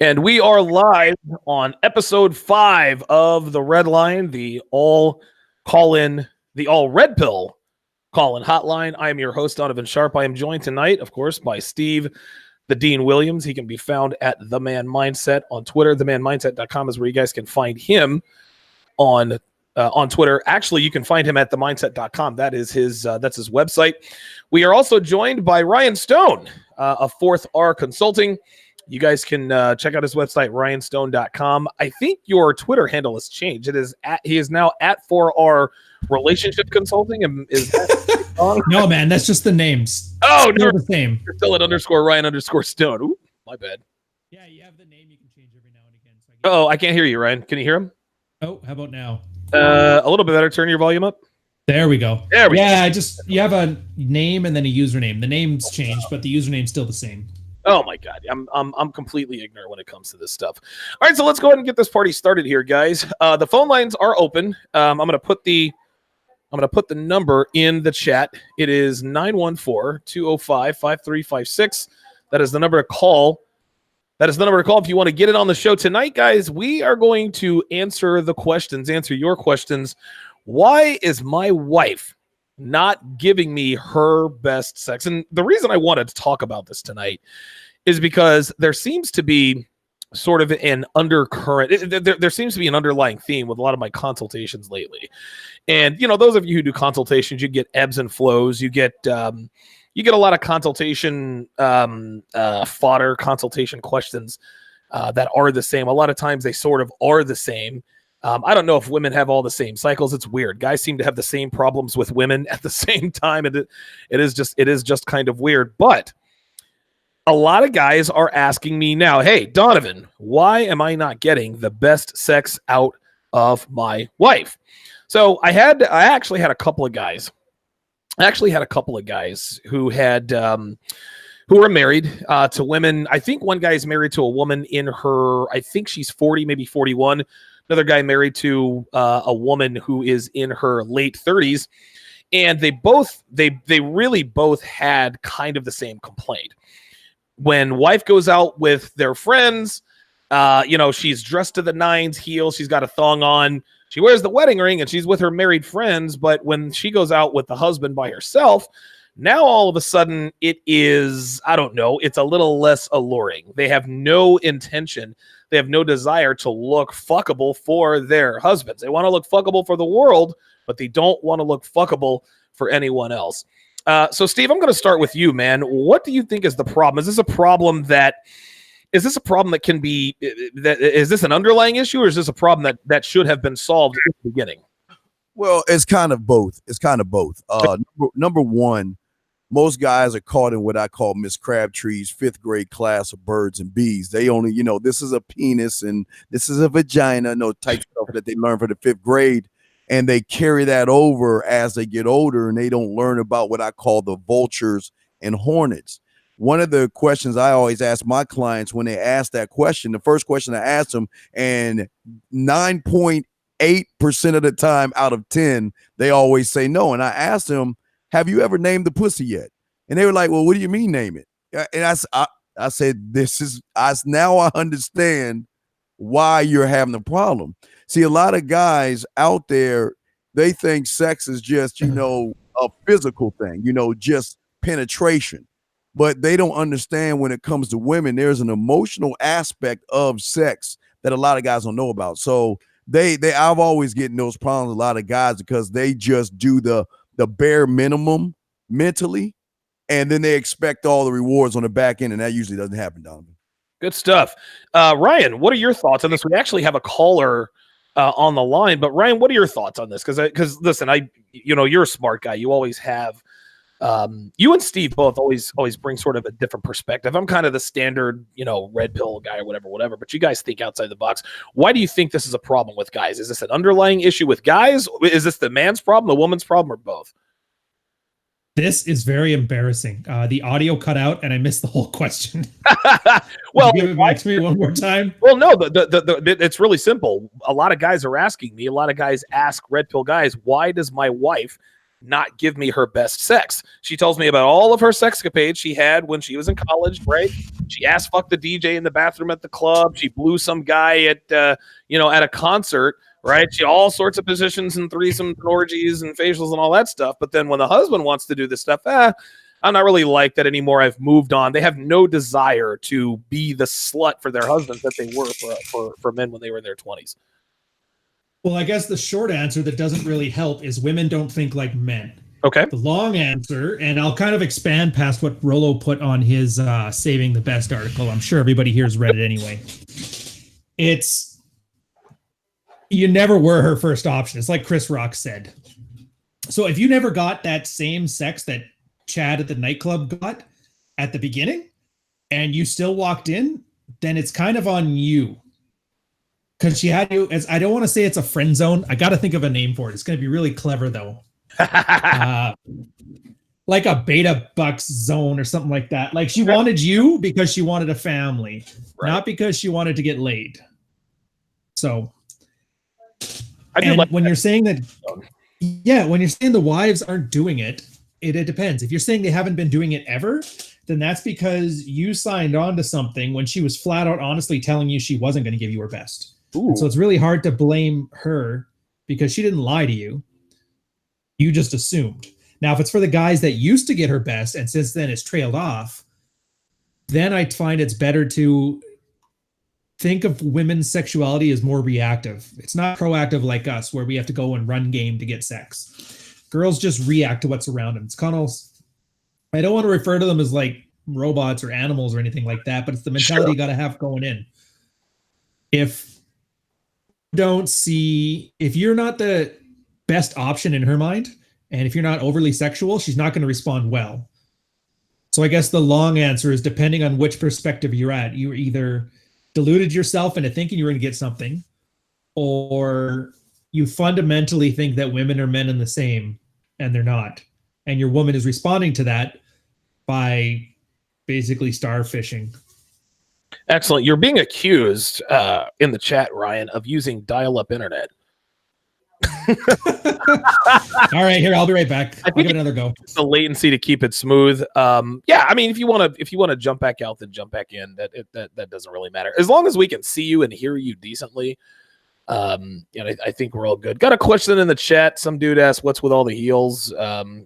And we are live on episode 5 of the Redline, the all red pill call-in hotline. I am your host, Donovan Sharpe. I am joined tonight, of course, by Steve, the Dean Williams. He can be found at The Man Mindset on Twitter. TheManMindset.com is where you guys can find him on Twitter. Actually, you can find him at TheMindset.com. That's his website. We are also joined by Rian Stone of 4th R Consulting. You guys can check out his website, ryanstone.com. I think your Twitter handle has changed. He is now at 4R Relationship Consulting. No, man, that's just the names. Oh, no, the same. You're still at _Ryan_Stone. Ooh, my bad. Yeah, you have the name you can change every now and again. So I can't hear you, Ryan. Can you hear him? Oh, how about now? A little bit better. Turn your volume up. There we go. Yeah, you have a name and then a username. The name's changed, but the username's still the same. Oh my God, I'm completely ignorant when it comes to this stuff. All right, so let's go ahead and get this party started here, guys. The phone lines are open. I'm gonna put the number in the chat. It is 914-205-5356. That is the number to call. If you want to get it on the show tonight, guys. We are going to answer your questions. Why is my wife not giving me her best sex? And the reason I wanted to talk about this tonight is because there seems to be sort of an undercurrent. There seems to be an underlying theme with a lot of my consultations lately. And, those of you who do consultations, you get ebbs and flows. You get a lot of consultation fodder, consultation questions that are the same. A lot of times they sort of are the same. I don't know if women have all the same cycles. It's weird. Guys seem to have the same problems with women at the same time. It is just kind of weird. But a lot of guys are asking me now, hey, Donovan, why am I not getting the best sex out of my wife? So I actually had a couple of guys. Who were married to women. I think one guy's married to a woman in her, I think she's 40, maybe 41. Another guy married to a woman who is in her late 30s. And they really both had kind of the same complaint. When wife goes out with their friends, she's dressed to the nines, heels, she's got a thong on, she wears the wedding ring, and she's with her married friends. But when she goes out with the husband by herself, now all of a sudden it is, I don't know, it's a little less alluring. They have no intention, they have no desire to look fuckable for their husbands. They want to look fuckable for the world, but they don't want to look fuckable for anyone else. So Steve, I'm going to start with you, man. What do you think is the problem? Is this a problem that can be, is this an underlying issue, or is this a problem that should have been solved at the beginning? Well, it's kind of both. Number one, most guys are caught in what I call Miss Crabtree's 5th grade class of birds and bees. They only, this is a penis and this is a vagina, type stuff that they learn for the 5th grade. And they carry that over as they get older, and they don't learn about what I call the vultures and hornets. One of the questions I always ask my clients when they ask that question, the first question I ask them, and 9.8% of the time out of 10, they always say no. And I ask them, have you ever named the pussy yet? And they were like, well, what do you mean name it? And I said, now I understand why you're having the problem. See, a lot of guys out there, they think sex is just, a physical thing, just penetration. But they don't understand when it comes to women, there's an emotional aspect of sex that a lot of guys don't know about. So I've always getting those problems with a lot of guys because they just do the bare minimum mentally, and then they expect all the rewards on the back end, and that usually doesn't happen, Donovan. Good stuff. Ryan, what are your thoughts on this? We actually have a caller on the line, but Ryan, what are your thoughts on this? Because listen, you're a smart guy. You always have. You and Steve both always bring sort of a different perspective. I'm kind of the standard, red pill guy or whatever, but you guys think outside the box. Why do you think this is a problem with guys? Is this an underlying issue with guys? Is this the man's problem, the woman's problem, or both? This is very embarrassing. The audio cut out, and I missed the whole question. Well, give it back to me one more time. Well, no, it's really simple. A lot of guys are asking me. A lot of guys ask red pill guys, why does my wife not give me her best sex? She tells me about all of her sexcapades she had when she was in college, right? She ass fucked the DJ in the bathroom at the club. She blew some guy at at a concert. Right? She all sorts of positions and threesomes and orgies and facials and all that stuff. But then when the husband wants to do this stuff, I'm not really like that anymore. I've moved on. They have no desire to be the slut for their husbands that they were for men when they were in their 20s. Well, I guess the short answer that doesn't really help is women don't think like men. Okay. The long answer, and I'll kind of expand past what Rollo put on his Saving the Best article. I'm sure everybody here has read it anyway. It's you never were her first option. It's like Chris Rock said. So if you never got that same sex that Chad at the nightclub got at the beginning and you still walked in, then it's kind of on you. Because she had you, as I don't want to say it's a friend zone. I got to think of a name for it. It's going to be really clever though. Like a beta bucks zone or something like that. Like she wanted you because she wanted a family, not because she wanted to get laid. So, when you're saying that, when you're saying the wives aren't doing it, it depends. If you're saying they haven't been doing it ever, then that's because you signed on to something when she was flat out honestly telling you she wasn't going to give you her best. So it's really hard to blame her because she didn't lie to you. You just assumed. Now, if it's for the guys that used to get her best and since then it's trailed off, then I find it's better to think of women's sexuality as more reactive. It's not proactive like us where we have to go and run game to get sex. Girls just react to what's around them. It's kind of, I don't want to refer to them as like robots or animals or anything like that, but it's the mentality you got to have going in. If you're not the best option in her mind, and if you're not overly sexual, she's not going to respond well. So I guess the long answer is depending on which perspective you're at, you either deluded yourself into thinking you were going to get something, or you fundamentally think that women are men and the same, and they're not. And your woman is responding to that by basically starfishing. Excellent. You're being accused in the chat, Ryan, of using dial-up internet. All right, here, I'll be right back. I'll give it another go. The latency to keep it smooth. Yeah, I mean, if you want to jump back out, then jump back in. That doesn't really matter. As long as we can see you and hear you decently, I think we're all good. Got a question in the chat. Some dude asked, "What's with all the heels?"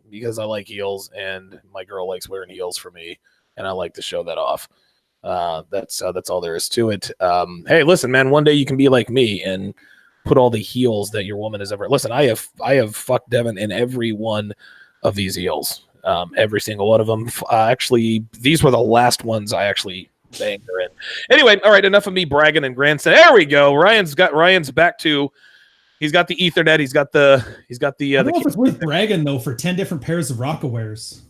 Because I like heels, and my girl likes wearing heels for me, and I like to show that off. That's all there is to it. Hey, listen, man. One day you can be like me and put all the heels that your woman has ever. Listen, I have fucked Devin in every one of these heels. Every single one of them. Actually, these were the last ones I actually banged her in. Anyway, all right. Enough of me bragging and grandson. There we go. Ryan's back to. He's got the Ethernet. He's got the. I don't know if it's worth bragging though for 10 different pairs of Rockawares.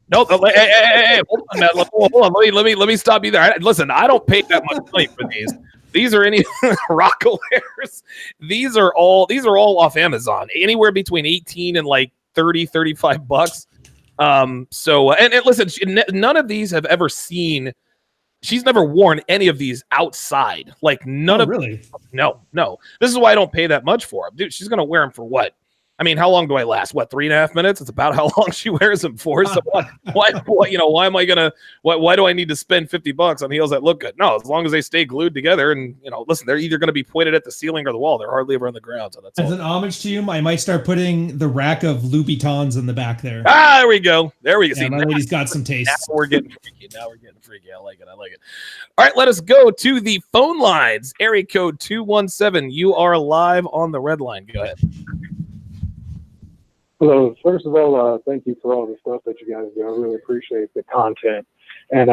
Nope. Hey, hold on, Matt. Hold on. Let me stop you there. Listen, I don't pay that much money for these. These are any Rockawares. These are all off Amazon. Anywhere between 18 and like 30, 35 bucks. So listen, none of these have ever seen. She's never worn any of these outside. Like none of really. No. This is why I don't pay that much for them, dude. She's gonna wear them for what? I mean, how long do I last? What, 3.5 minutes? It's about how long she wears them for. So why am I gonna? Why do I need to spend $50 on heels that look good? No, as long as they stay glued together, and listen, they're either gonna be pointed at the ceiling or the wall. They're hardly ever on the ground. So that's as an homage to you. I might start putting the rack of Louboutins in the back there. There we go. Yeah, See, my lady's got some taste. Now we're getting freaky. I like it. All right, let us go to the phone lines. Area code 217. You are live on the red line. Go ahead. Hello. First of all, thank you for all the stuff that you guys do. I really appreciate the content. And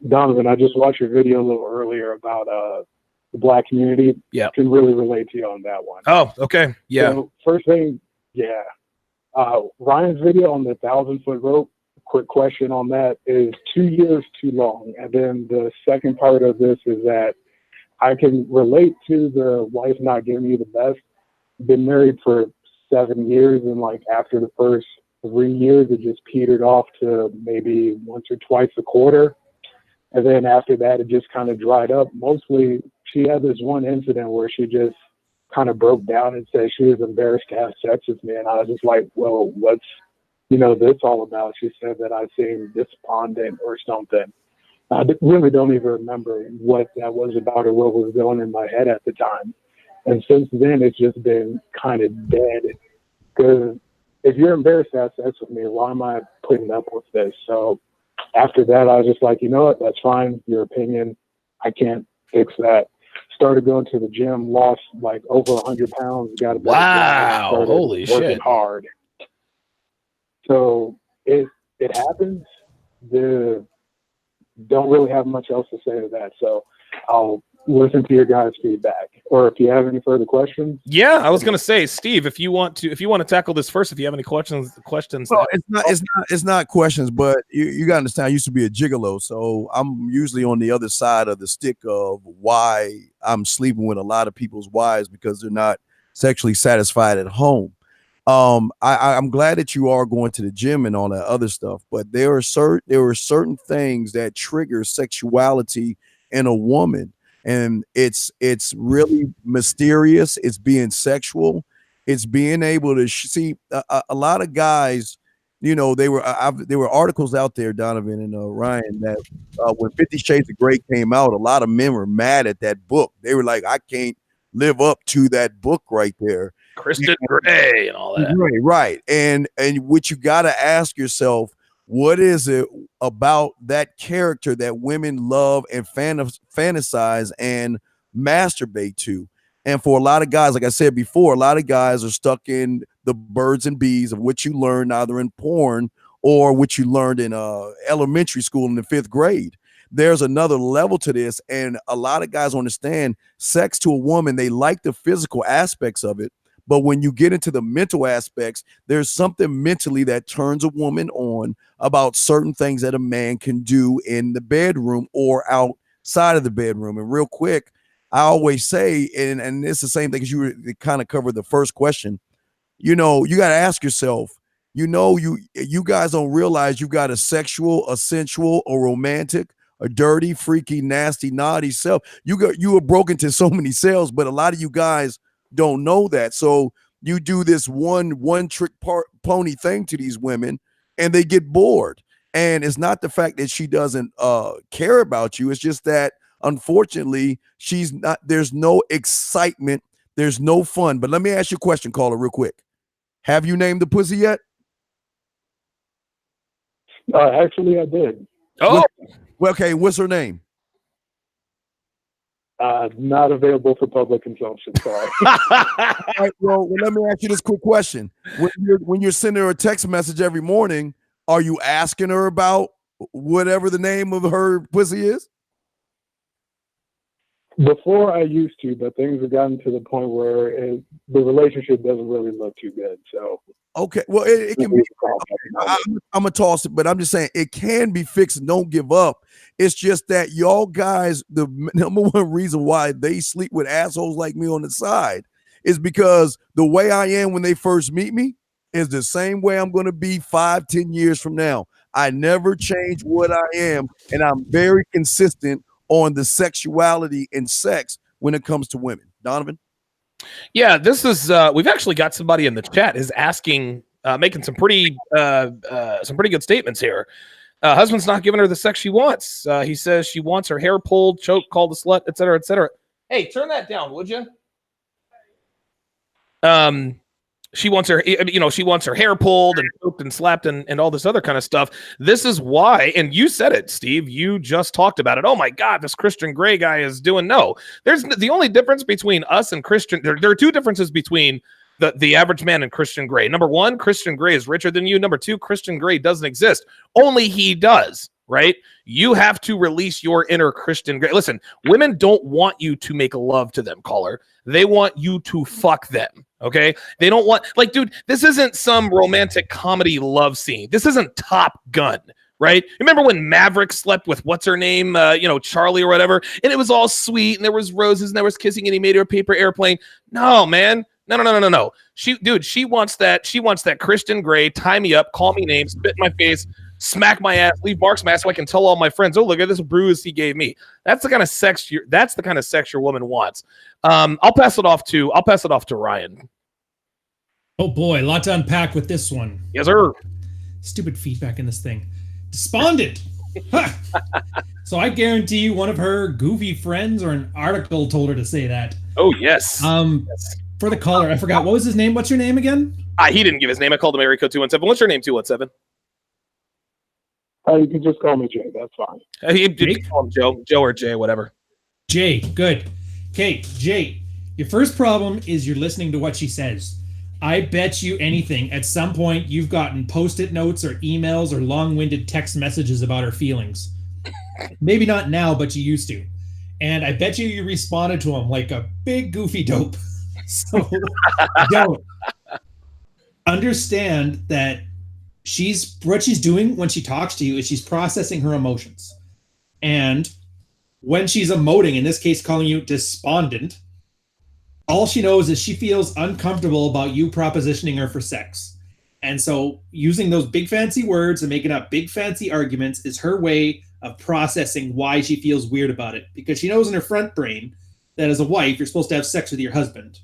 Donovan, I just watched your video a little earlier about the Black community. Yeah. Can really relate to you on that one. Oh, okay. Yeah. So first thing, Ryan's video on the 1,000-foot rope, quick question on that, is 2 years too long. And then the second part of this is that I can relate to the wife not giving you the best. Been married for 7 years, and like after the first 3 years it just petered off to maybe once or twice a quarter, and then after that it just kind of dried up. Mostly she had this one incident where she just kind of broke down and said she was embarrassed to have sex with me, and I was just like, well, what's this all about? She said that I seemed despondent or something. really don't even remember what that was about or what was going in my head at the time. And since then, it's just been kind of dead. Because if you're embarrassed to have sex with me, why am I putting up with this? So after that, I was just like, you know what? That's fine. Your opinion. I can't fix that. Started going to the gym, lost like over 100 pounds, got a better Wow. job, Holy working shit. hard. So it happens. Don't really have much else to say to that. So I'll listen to your guys' feedback. Or if you have any further questions. Yeah, I was going to say, Steve, if you want to tackle this first, if you have any questions. Well, it's not questions, but you got to understand. I used to be a gigolo, so I'm usually on the other side of the stick of why I'm sleeping with a lot of people's wives, because they're not sexually satisfied at home. I'm glad that you are going to the gym and all that other stuff, but there are certain things that trigger sexuality in a woman, and it's really mysterious. It's being sexual. It's being able to see a lot of guys. You know, there were articles out there, Donovan and Ryan, that when 50 Shades of Grey came out, a lot of men were mad at that book. They were like, I can't live up to that book right there. Kristen Gray and all that. Right. And what you got to ask yourself, what is it about that character that women love and fantasize and masturbate to? And for a lot of guys, like I said before, a lot of guys are stuck in the birds and bees of what you learned either in porn or what you learned in elementary school in the 5th grade. There's another level to this, and a lot of guys understand sex to a woman. They like the physical aspects of it, but when you get into the mental aspects, there's something mentally that turns a woman on about certain things that a man can do in the bedroom or outside of the bedroom. And real quick, I always say, and it's the same thing as you kind of covered the first question, you know, you got to ask yourself, you know, you guys don't realize you got a sexual, a sensual, a romantic, a dirty, freaky, nasty, naughty self. You are broken to so many cells, but a lot of you guys don't know that. So you do this one trick pony thing to these women, and they get bored. And it's not the fact that she doesn't care about you. It's just that, unfortunately, she's not. There's no excitement. There's no fun. But let me ask you a question, caller, real quick. Have you named the pussy yet? Actually, I did. Oh, well, okay. What's her name? Not available for public consumption. Sorry. All right, well, let me ask you this quick question. When you're sending her a text message every morning, are you asking her about whatever the name of her pussy is? Before I used to, but things have gotten to the point where the relationship doesn't really look too good. So okay, well, it can be. I'm gonna toss it, but I'm just saying it can be fixed. And don't give up. It's just that y'all guys, the number one reason why they sleep with assholes like me on the side is because the way I am when they first meet me is the same way I'm going to be 5-10 years from now. I never change what I am, and I'm very consistent on the sexuality and sex when it comes to women. Donovan? Yeah, this is we've actually got somebody in the chat is asking, making some pretty good statements here. Husband's not giving her the sex she wants. He says she wants her hair pulled, choked, called a slut, etc., etc. Hey, turn that down, would you? She wants her, she wants her hair pulled and choked and slapped and all this other kind of stuff. This is why, and you said it, Steve, you just talked about it. Oh my God, this Christian Grey guy is doing no. There's the only difference between us and Christian. There are two differences between the average man and Christian Grey. Number one, Christian Grey is richer than you. Number two, Christian Grey doesn't exist. Only he does, right? You have to release your inner Christian Grey. Listen, women don't want you to make love to them, caller. They want you to fuck them. Okay, they don't want, like, dude, this isn't some romantic comedy love scene. This isn't Top Gun, right? Remember when Maverick slept with what's her name, Charlie or whatever, and it was all sweet and there was roses and there was kissing and he made her a paper airplane. No, man, no. She wants that. She wants that Christian Grey. Tie me up, call me names, spit in my face, smack my ass, leave marks my ass so I can tell all my friends, oh, look at this bruise he gave me. That's the kind of sex your woman wants. I'll pass it off to Ryan. Oh boy, a lot to unpack with this one. Yes, sir. Stupid feedback in this thing. Despondent. Ha! So I guarantee you one of her goofy friends or an article told her to say that. Oh, yes. For the caller, I forgot. What was his name? What's your name again? He didn't give his name. I called him area code 217. What's your name, 217? You can just call me Jay. That's fine. He did call him Joe or Jay, whatever. Jay, good. Okay, Jay, your first problem is you're listening to what she says. I bet you anything, at some point you've gotten post-it notes or emails or long-winded text messages about her feelings. Maybe not now, but you used to. And I bet you responded to them like a big goofy dope. So don't. Understand that what she's doing when she talks to you is she's processing her emotions. And when she's emoting, in this case calling you despondent, all she knows is she feels uncomfortable about you propositioning her for sex. And so using those big fancy words and making up big fancy arguments is her way of processing why she feels weird about it. Because she knows in her front brain that as a wife, you're supposed to have sex with your husband.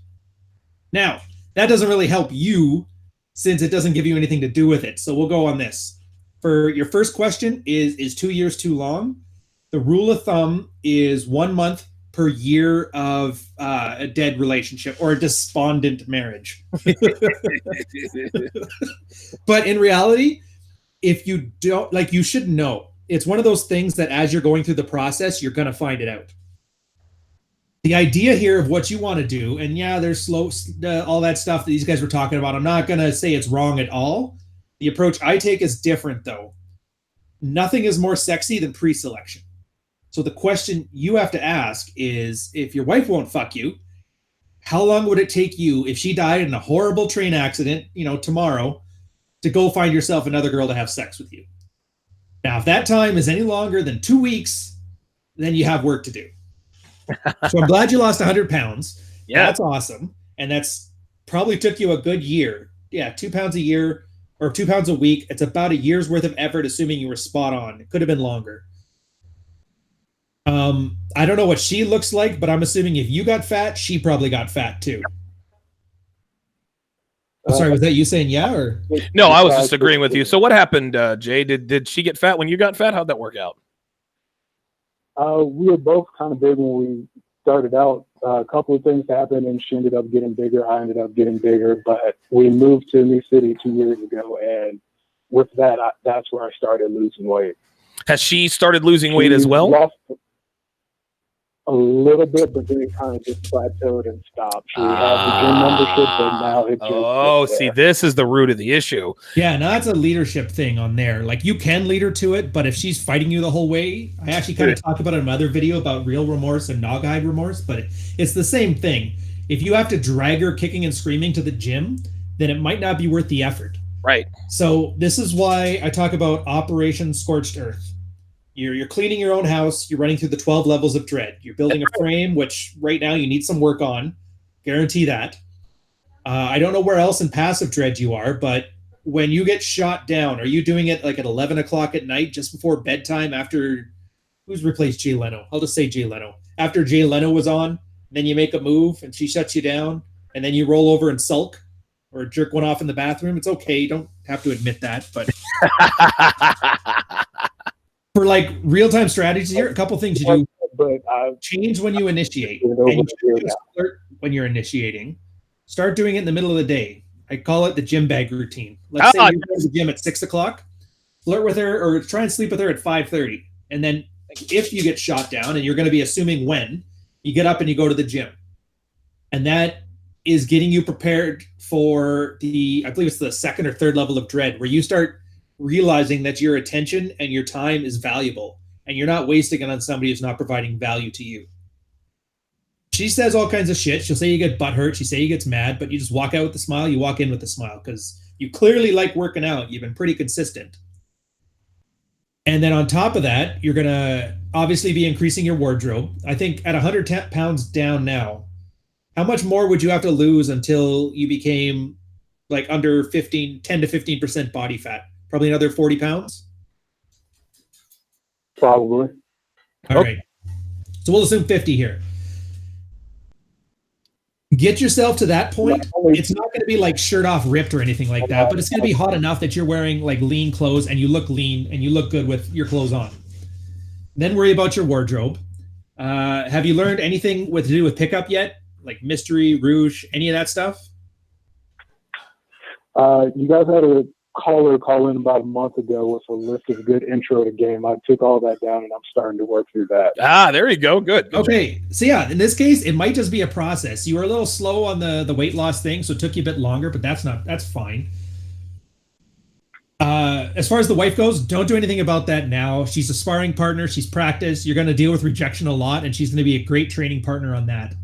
Now, that doesn't really help you since it doesn't give you anything to do with it. So we'll go on this. For your first question, is 2 years too long? The rule of thumb is 1 month per year of a dead relationship or a despondent marriage. But in reality, if you don't, like, you should know. It's one of those things that as you're going through the process, you're going to find it out. The idea here of what you want to do, and yeah, there's all that stuff that these guys were talking about. I'm not going to say it's wrong at all. The approach I take is different, though. Nothing is more sexy than pre-selection. So the question you have to ask is, if your wife won't fuck you, how long would it take you if she died in a horrible train accident, tomorrow, to go find yourself another girl to have sex with you? Now, if that time is any longer than 2 weeks, then you have work to do. So I'm glad you lost 100 pounds. Yeah. That's awesome. And that's probably took you a good year. Yeah, 2 pounds a year or 2 pounds a week. It's about a year's worth of effort, assuming you were spot on. It could have been longer. I don't know what she looks like, but I'm assuming if you got fat, she probably got fat too. Sorry, was that you saying yeah or? No, I was just agreeing with you. So what happened, Jay? Did she get fat when you got fat? How'd that work out? We were both kind of big when we started out. A couple of things happened, and she ended up getting bigger. I ended up getting bigger, but we moved to a new city 2 years ago, and with that, that's where I started losing weight. Has she started losing weight as well? Lost a little bit, but then it kind of just plateaued and stopped. She had the gym membership, but now it just see, this is the root of the issue. Yeah, no, that's a leadership thing on there. Like, you can lead her to it, but if she's fighting you the whole way, I actually kind of talked about it in another video about real remorse and nog-eyed remorse, but it's the same thing. If you have to drag her kicking and screaming to the gym, then it might not be worth the effort. Right. So this is why I talk about Operation Scorched Earth. You're cleaning your own house. You're running through the 12 levels of dread. You're building a frame, which right now you need some work on. Guarantee that. I don't know where else in passive dread you are, but when you get shot down, are you doing it like at 11 o'clock at night, just before bedtime, after who's replaced Jay Leno? I'll just say Jay Leno. After Jay Leno was on, then you make a move and she shuts you down, and then you roll over and sulk or jerk one off in the bathroom. It's okay. You don't have to admit that, but... For like real-time strategies here, a couple things you do. But change when you initiate. And you alert when you're initiating. Start doing it in the middle of the day. I call it the gym bag routine. Let's say you go to the gym at 6 o'clock, flirt with her or try and sleep with her at 5:30. And then if you get shot down, and you're going to be assuming when, you get up and you go to the gym. And that is getting you prepared for I believe it's the second or third level of dread, where you start realizing that your attention and your time is valuable and you're not wasting it on somebody who's not providing value to you. She says all kinds of shit. She'll say you get butthurt. She say you gets mad, but you just walk out with a smile. You walk in with a smile because you clearly like working out. You've been pretty consistent. And then on top of that, you're going to obviously be increasing your wardrobe. I think at 100 pounds down now, how much more would you have to lose until you became like under 10 to 15% body fat? Probably another 40 pounds? Probably. All right. So we'll assume 50 here. Get yourself to that point. Not only- It's not going to be like shirt off ripped or anything like that, but it's going to be hot enough that you're wearing like lean clothes and you look lean and you look good with your clothes on. Then worry about your wardrobe. Have you learned anything to do with pickup yet? Like mystery, rouge, any of that stuff? You guys had a caller call in about a month ago with a list of good intro to game. I took all that down and I'm starting to work through that. Ah, there you go. Good. Okay. So yeah, in this case, it might just be a process. You were a little slow on the weight loss thing, so it took you a bit longer, but that's fine. As far as the wife goes, don't do anything about that now. She's a sparring partner. She's practiced. You're going to deal with rejection a lot, and she's going to be a great training partner on that.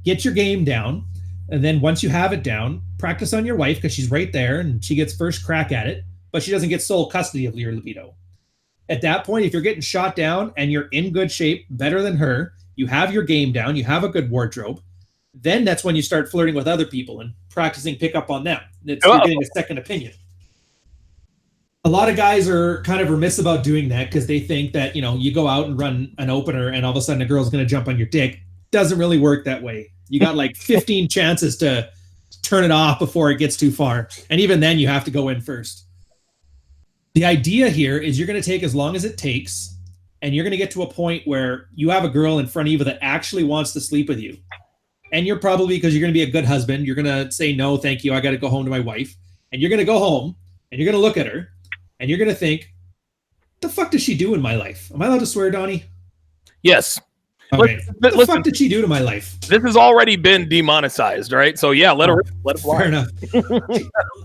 Get your game down. And then once you have it down, practice on your wife because she's right there and she gets first crack at it, but she doesn't get sole custody of your libido. At that point, if you're getting shot down and you're in good shape, better than her, you have your game down, you have a good wardrobe, then that's when you start flirting with other people and practicing pickup on them. You're getting a second opinion. A lot of guys are kind of remiss about doing that because they think that, you go out and run an opener and all of a sudden a girl's going to jump on your dick. Doesn't really work that way. You got like 15 chances to turn it off before it gets too far. And even then you have to go in first. The idea here is you're going to take as long as it takes, and you're going to get to a point where you have a girl in front of you that actually wants to sleep with you. And you're probably, because you're going to be a good husband, you're going to say, no, thank you. I got to go home to my wife. And you're going to go home and you're going to look at her and you're going to think, the fuck does she do in my life? Am I allowed to swear, Donnie? Yes. Okay. What the fuck did she do to my life? This has already been demonetized, right? So yeah, let it fly. Fair enough.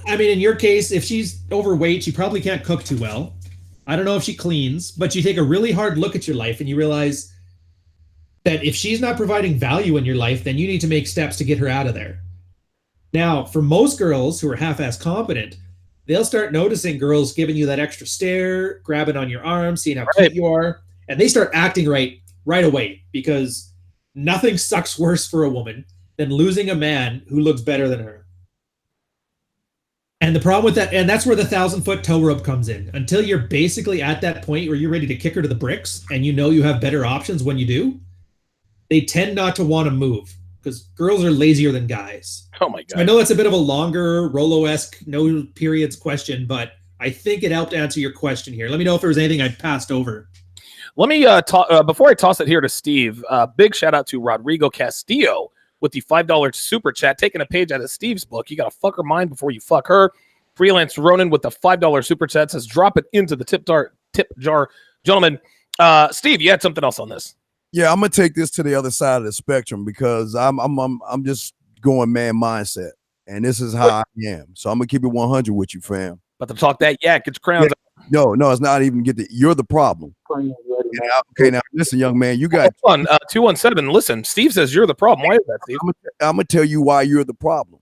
I mean, in your case, if she's overweight, she probably can't cook too well. I don't know if she cleans, but you take a really hard look at your life and you realize that if she's not providing value in your life, then you need to make steps to get her out of there. Now, for most girls who are half-ass competent, they'll start noticing girls giving you that extra stare, grabbing on your arm, seeing how cute you are, and they start acting right away, because nothing sucks worse for a woman than losing a man who looks better than her. And the problem with that, and that's where the 1,000-foot tow rope comes in. Until you're basically at that point where you're ready to kick her to the bricks and you know you have better options when you do, they tend not to want to move because girls are lazier than guys. Oh my God. So I know that's a bit of a longer Rolo-esque no periods question, but I think it helped answer your question here. Let me know if there was anything I passed over. Let me before I toss it here to Steve, big shout out to Rodrigo Castillo with the $5 super chat, taking a page out of Steve's book. You got to fuck her mind before you fuck her. Freelance Ronan with the $5 super chat says, drop it into the tip jar. Gentlemen, Steve, you had something else on this. Yeah, I'm gonna take this to the other side of the spectrum because I'm just going man mindset, and this is how I am. So I'm gonna keep it 100 with you, fam. About to talk that yak, get your crowns. No, it's not even you're the problem. Okay, now listen, young man, you got 217. Listen, Steve says you're the problem. Why is that, Steve? I'm gonna tell you why you're the problem.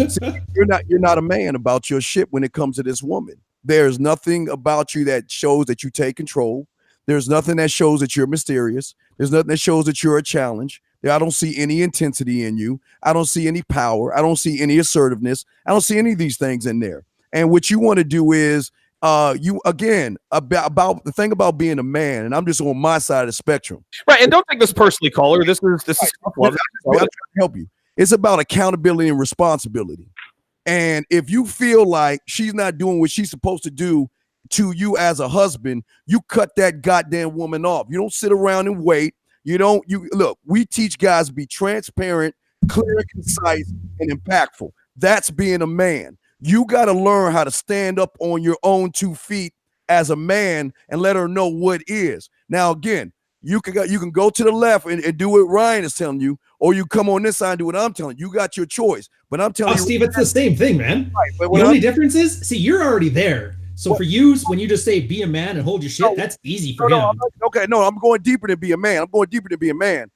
See, you're not a man about your shit when it comes to this woman. There's nothing about you that shows that you take control. There's nothing that shows that you're mysterious. There's nothing that shows that you're a challenge. I don't see any intensity in you. I don't see any power. I don't see any assertiveness. I don't see any of these things in there. And what you want to do is you again about the thing about being a man, and I'm just on my side of the spectrum. Right, and don't take this personally, caller. This is I'm trying to help you. It's about accountability and responsibility. And if you feel like she's not doing what she's supposed to do to you as a husband, you cut that goddamn woman off. You don't sit around and wait. You look, we teach guys to be transparent, clear, concise, and impactful. That's being a man. You got to learn how to stand up on your own 2 feet as a man and let her know what is. Now, again, you can go to the left and do what Ryan is telling you, or you come on this side and do what I'm telling you. You got your choice. But I'm telling you, Steve, it's the same thing, man. Right, but the only difference is, see, you're already there. So for you, when you just say be a man and hold your shit, that's easy for him. I'm going deeper than be a man. I'm going deeper than be a man.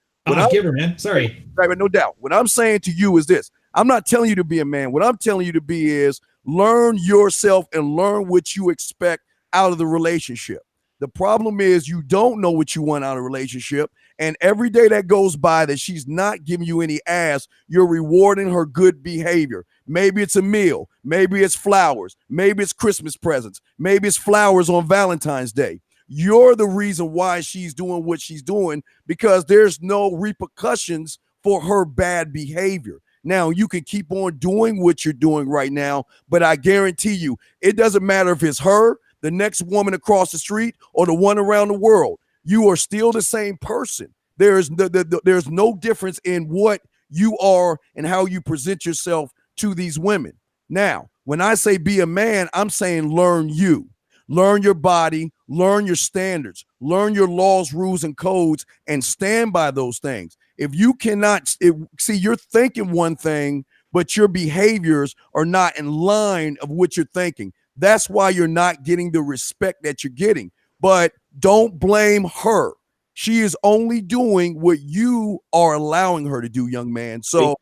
Give her, man. Sorry. Right, but no doubt. What I'm saying to you is this. I'm not telling you to be a man. What I'm telling you to be is learn yourself and learn what you expect out of the relationship. The problem is you don't know what you want out of a relationship. And every day that goes by that she's not giving you any ass, you're rewarding her good behavior. Maybe it's a meal. Maybe it's flowers. Maybe it's Christmas presents. Maybe it's flowers on Valentine's Day. You're the reason why she's doing what she's doing because there's no repercussions for her bad behavior. Now, you can keep on doing what you're doing right now, but I guarantee you, it doesn't matter if it's her, the next woman across the street, or the one around the world. You are still the same person. There's no difference in what you are and how you present yourself to these women. Now, when I say be a man, I'm saying learn you. Learn your body, learn your standards, learn your laws, rules, and codes, and stand by those things. If you cannot see, you're thinking one thing, but your behaviors are not in line of what you're thinking. That's why you're not getting the respect that you're getting. But don't blame her. She is only doing what you are allowing her to do, young man. So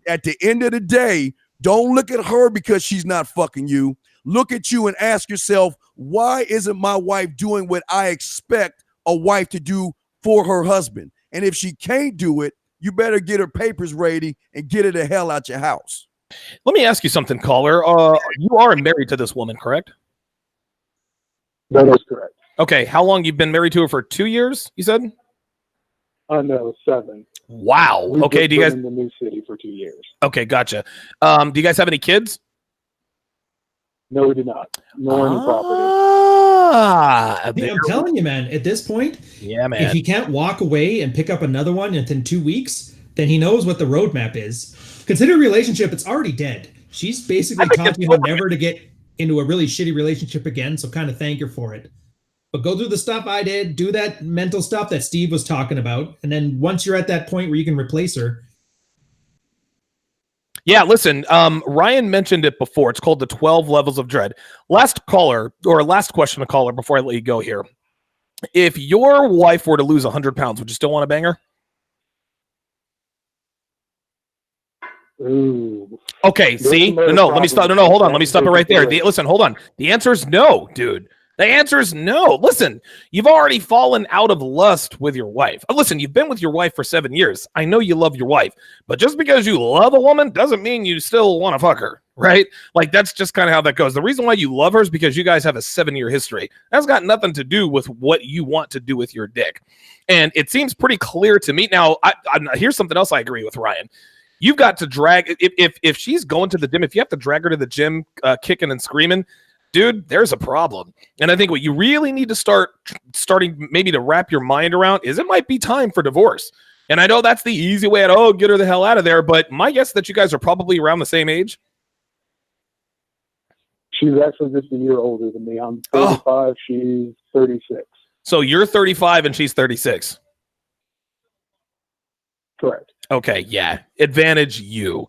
at the end of the day, don't look at her because she's not fucking you. Look at you and ask yourself, why isn't my wife doing what I expect a wife to do for her husband? And if she can't do it, you better get her papers ready and get her the hell out your house. Let me ask you something, caller. You are married to this woman, correct? That is correct. Okay. How long you've been married to her for? 2 years, you said? No, 7. Wow. We've Okay. Do you guys been in the new city for 2 years? Okay, gotcha. Do you guys have any kids? No, we do not. Nor any property. I'm telling you, man, at this point, yeah, man. if he can't walk away and pick up another one within 2 weeks, then he knows what the roadmap is. Consider a relationship, it's already dead. She's basically taught you how never to get into a really shitty relationship again, so kind of thank her for it. But go through the stuff I did, do that mental stuff that Steve was talking about, and then once you're at that point where you can replace her. Yeah, listen, Ryan mentioned it before. It's called the 12 Levels of Dread. Last question to caller before I let you go here. If your wife were to lose 100 pounds, would you still want to bang her? Ooh. Okay, see? No, let me stop. No, hold on. Let me stop it right there. Listen, hold on. The answer is no, dude. The answer is no. Listen, you've already fallen out of lust with your wife. Listen, you've been with your wife for 7 years. I know you love your wife, but just because you love a woman doesn't mean you still want to fuck her, right? Like, that's just kind of how that goes. The reason why you love her is because you guys have a 7-year history. That's got nothing to do with what you want to do with your dick. And it seems pretty clear to me. Now, here's something else I agree with Ryan. You've got to drag, if she's going to the gym, if you have to drag her to the gym kicking and screaming, dude, there's a problem. And I think what you really need to starting maybe to wrap your mind around is it might be time for divorce. And I know that's the easy way to, get her the hell out of there. But my guess is that you guys are probably around the same age. She's actually just a year older than me. I'm 35. She's 36. So you're 35 and she's 36. Correct. Okay, yeah. Advantage you.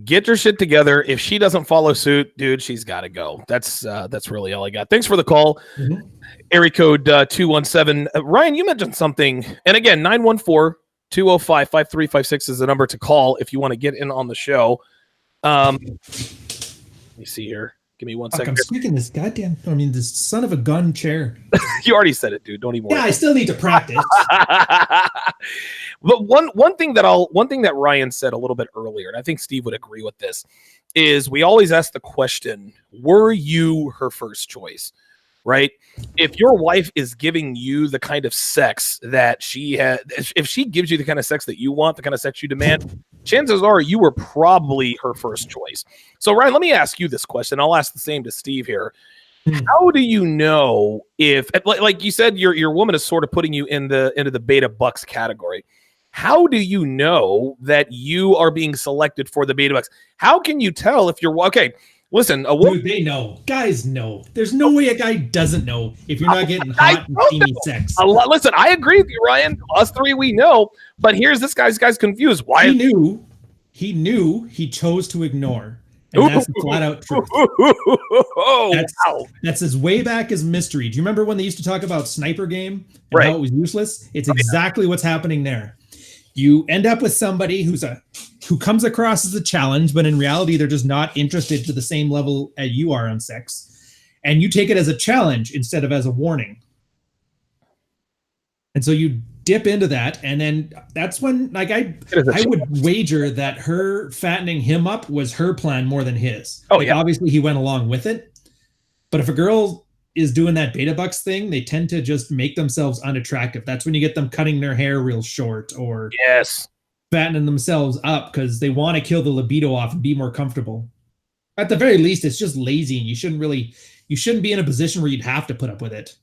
Get your shit together. If she doesn't follow suit, dude, she's got to go. That's really all I got. Thanks for the call. Mm-hmm. Area code 217. Ryan, you mentioned something. And again, 914-205-5356 is the number to call if you want to get in on the show. Let me see here. Give me 1 second. I'm squeaking this this son of a gun chair. You already said it, dude. Don't even worry. Yeah, I still need to practice. But one thing that Ryan said a little bit earlier, and I think Steve would agree with this, is we always ask the question, were you her first choice? Right? If your wife is giving you the kind of sex that she had, if she gives you the kind of sex that you want, the kind of sex you demand, chances are you were probably her first choice. So Ryan, let me ask you this question. I'll ask the same to Steve here. How do you know if, like you said, your woman is sort of putting you into the beta bucks category? How do you know that you are being selected for the beta bucks? How can you tell if you're okay? Listen, dude, they know. Guys know. There's no way a guy doesn't know if you're not getting hot and steamy sex. Listen, I agree with you, Ryan. Us three, we know. But here's this guy's confused. Why? He knew. He chose to ignore. And that's the flat out truth. That's as way back as mystery. Do you remember when they used to talk about Sniper Game and how it was useless? It's exactly what's happening there. You end up with somebody who comes across as a challenge, but in reality, they're just not interested to the same level as you are on sex. And you take it as a challenge instead of as a warning. And so you dip into that. And then that's when, like, I would wager that her fattening him up was her plan more than his. Obviously he went along with it. But if a girl is doing that beta bucks thing, they tend to just make themselves unattractive. That's when you get them cutting their hair real short or fattening themselves up because they want to kill the libido off and be more comfortable. At the very least, it's just lazy, and you shouldn't be in a position where you'd have to put up with it.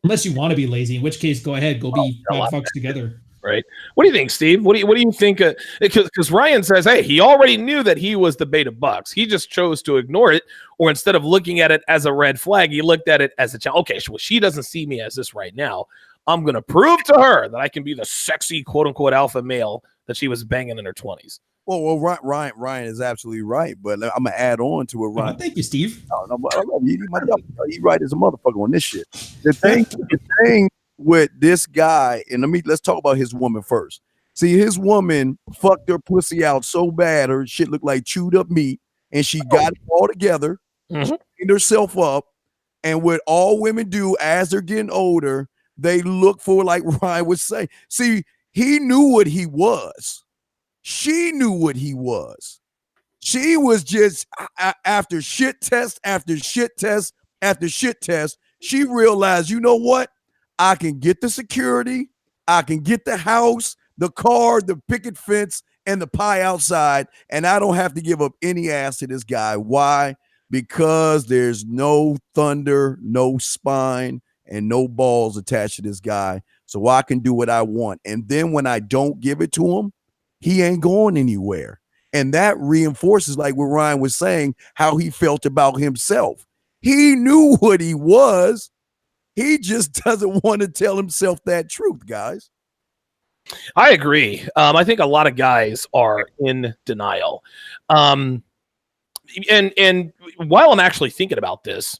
Unless you want to be lazy, in which case, go ahead, go be bad fucks together. Right. What do you think, Steve? What do you think? Because Ryan says, hey, he already knew that he was the beta bucks. He just chose to ignore it, or instead of looking at it as a red flag, he looked at it as a challenge. Okay, well, she doesn't see me as this right now. I'm going to prove to her that I can be the sexy, quote unquote, alpha male that she was banging in her 20s. Well, Ryan is absolutely right, but I'm gonna add on to it, Ryan. Oh, thank you, Steve. No, I love you. He's right as a motherfucker on this shit. The thing with this guy, and let's talk about his woman first. See, his woman fucked her pussy out so bad, her shit looked like chewed up meat, and she got it all together, cleaned herself up, and what all women do as they're getting older, they look for, like Ryan would say. See, he knew what he was. She knew what he was. She was just, after shit test, after shit test, after shit test, she realized, you know what? I can get the security, I can get the house, the car, the picket fence, and the pie outside, and I don't have to give up any ass to this guy. Why? Because there's no thunder, no spine, and no balls attached to this guy, so I can do what I want. And then when I don't give it to him, he ain't going anywhere. And that reinforces, like what Ryan was saying, how he felt about himself. He knew what he was. He just doesn't want to tell himself that truth, guys. I agree. I think a lot of guys are in denial. And while I'm actually thinking about this,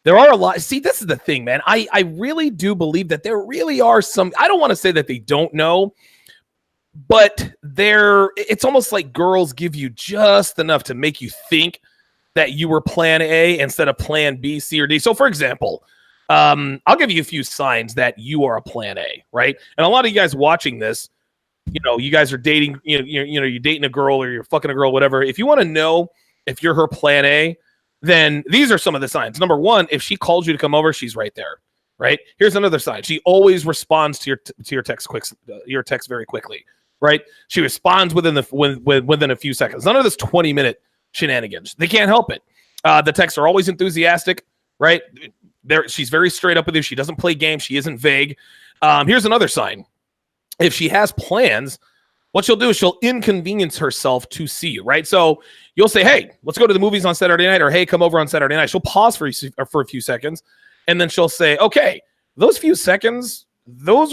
there are a lot. See, this is the thing, man. I really do believe that there really are some. I don't want to say that they don't know, but it's almost like girls give you just enough to make you think that you were plan A instead of plan B, C, or D. So, for example, I'll give you a few signs that you are a plan A, right? And a lot of you guys watching this, you guys are dating, you're dating a girl or you're fucking a girl, whatever. If you want to know if you're her plan A, then these are some of the signs. Number one, if she calls you to come over, she's right there, right? Here's another sign. She always responds to your text very quickly, right? She responds within a few seconds. None of this 20-minute shenanigans. They can't help it. The texts are always enthusiastic, right? She's very straight up with you. She doesn't play games. She isn't vague. Here's another sign. If she has plans, what she'll do is she'll inconvenience herself to see you, right? So you'll say, hey, let's go to the movies on Saturday night, or hey, come over on Saturday night. She'll pause for a few seconds, and then she'll say, okay, those were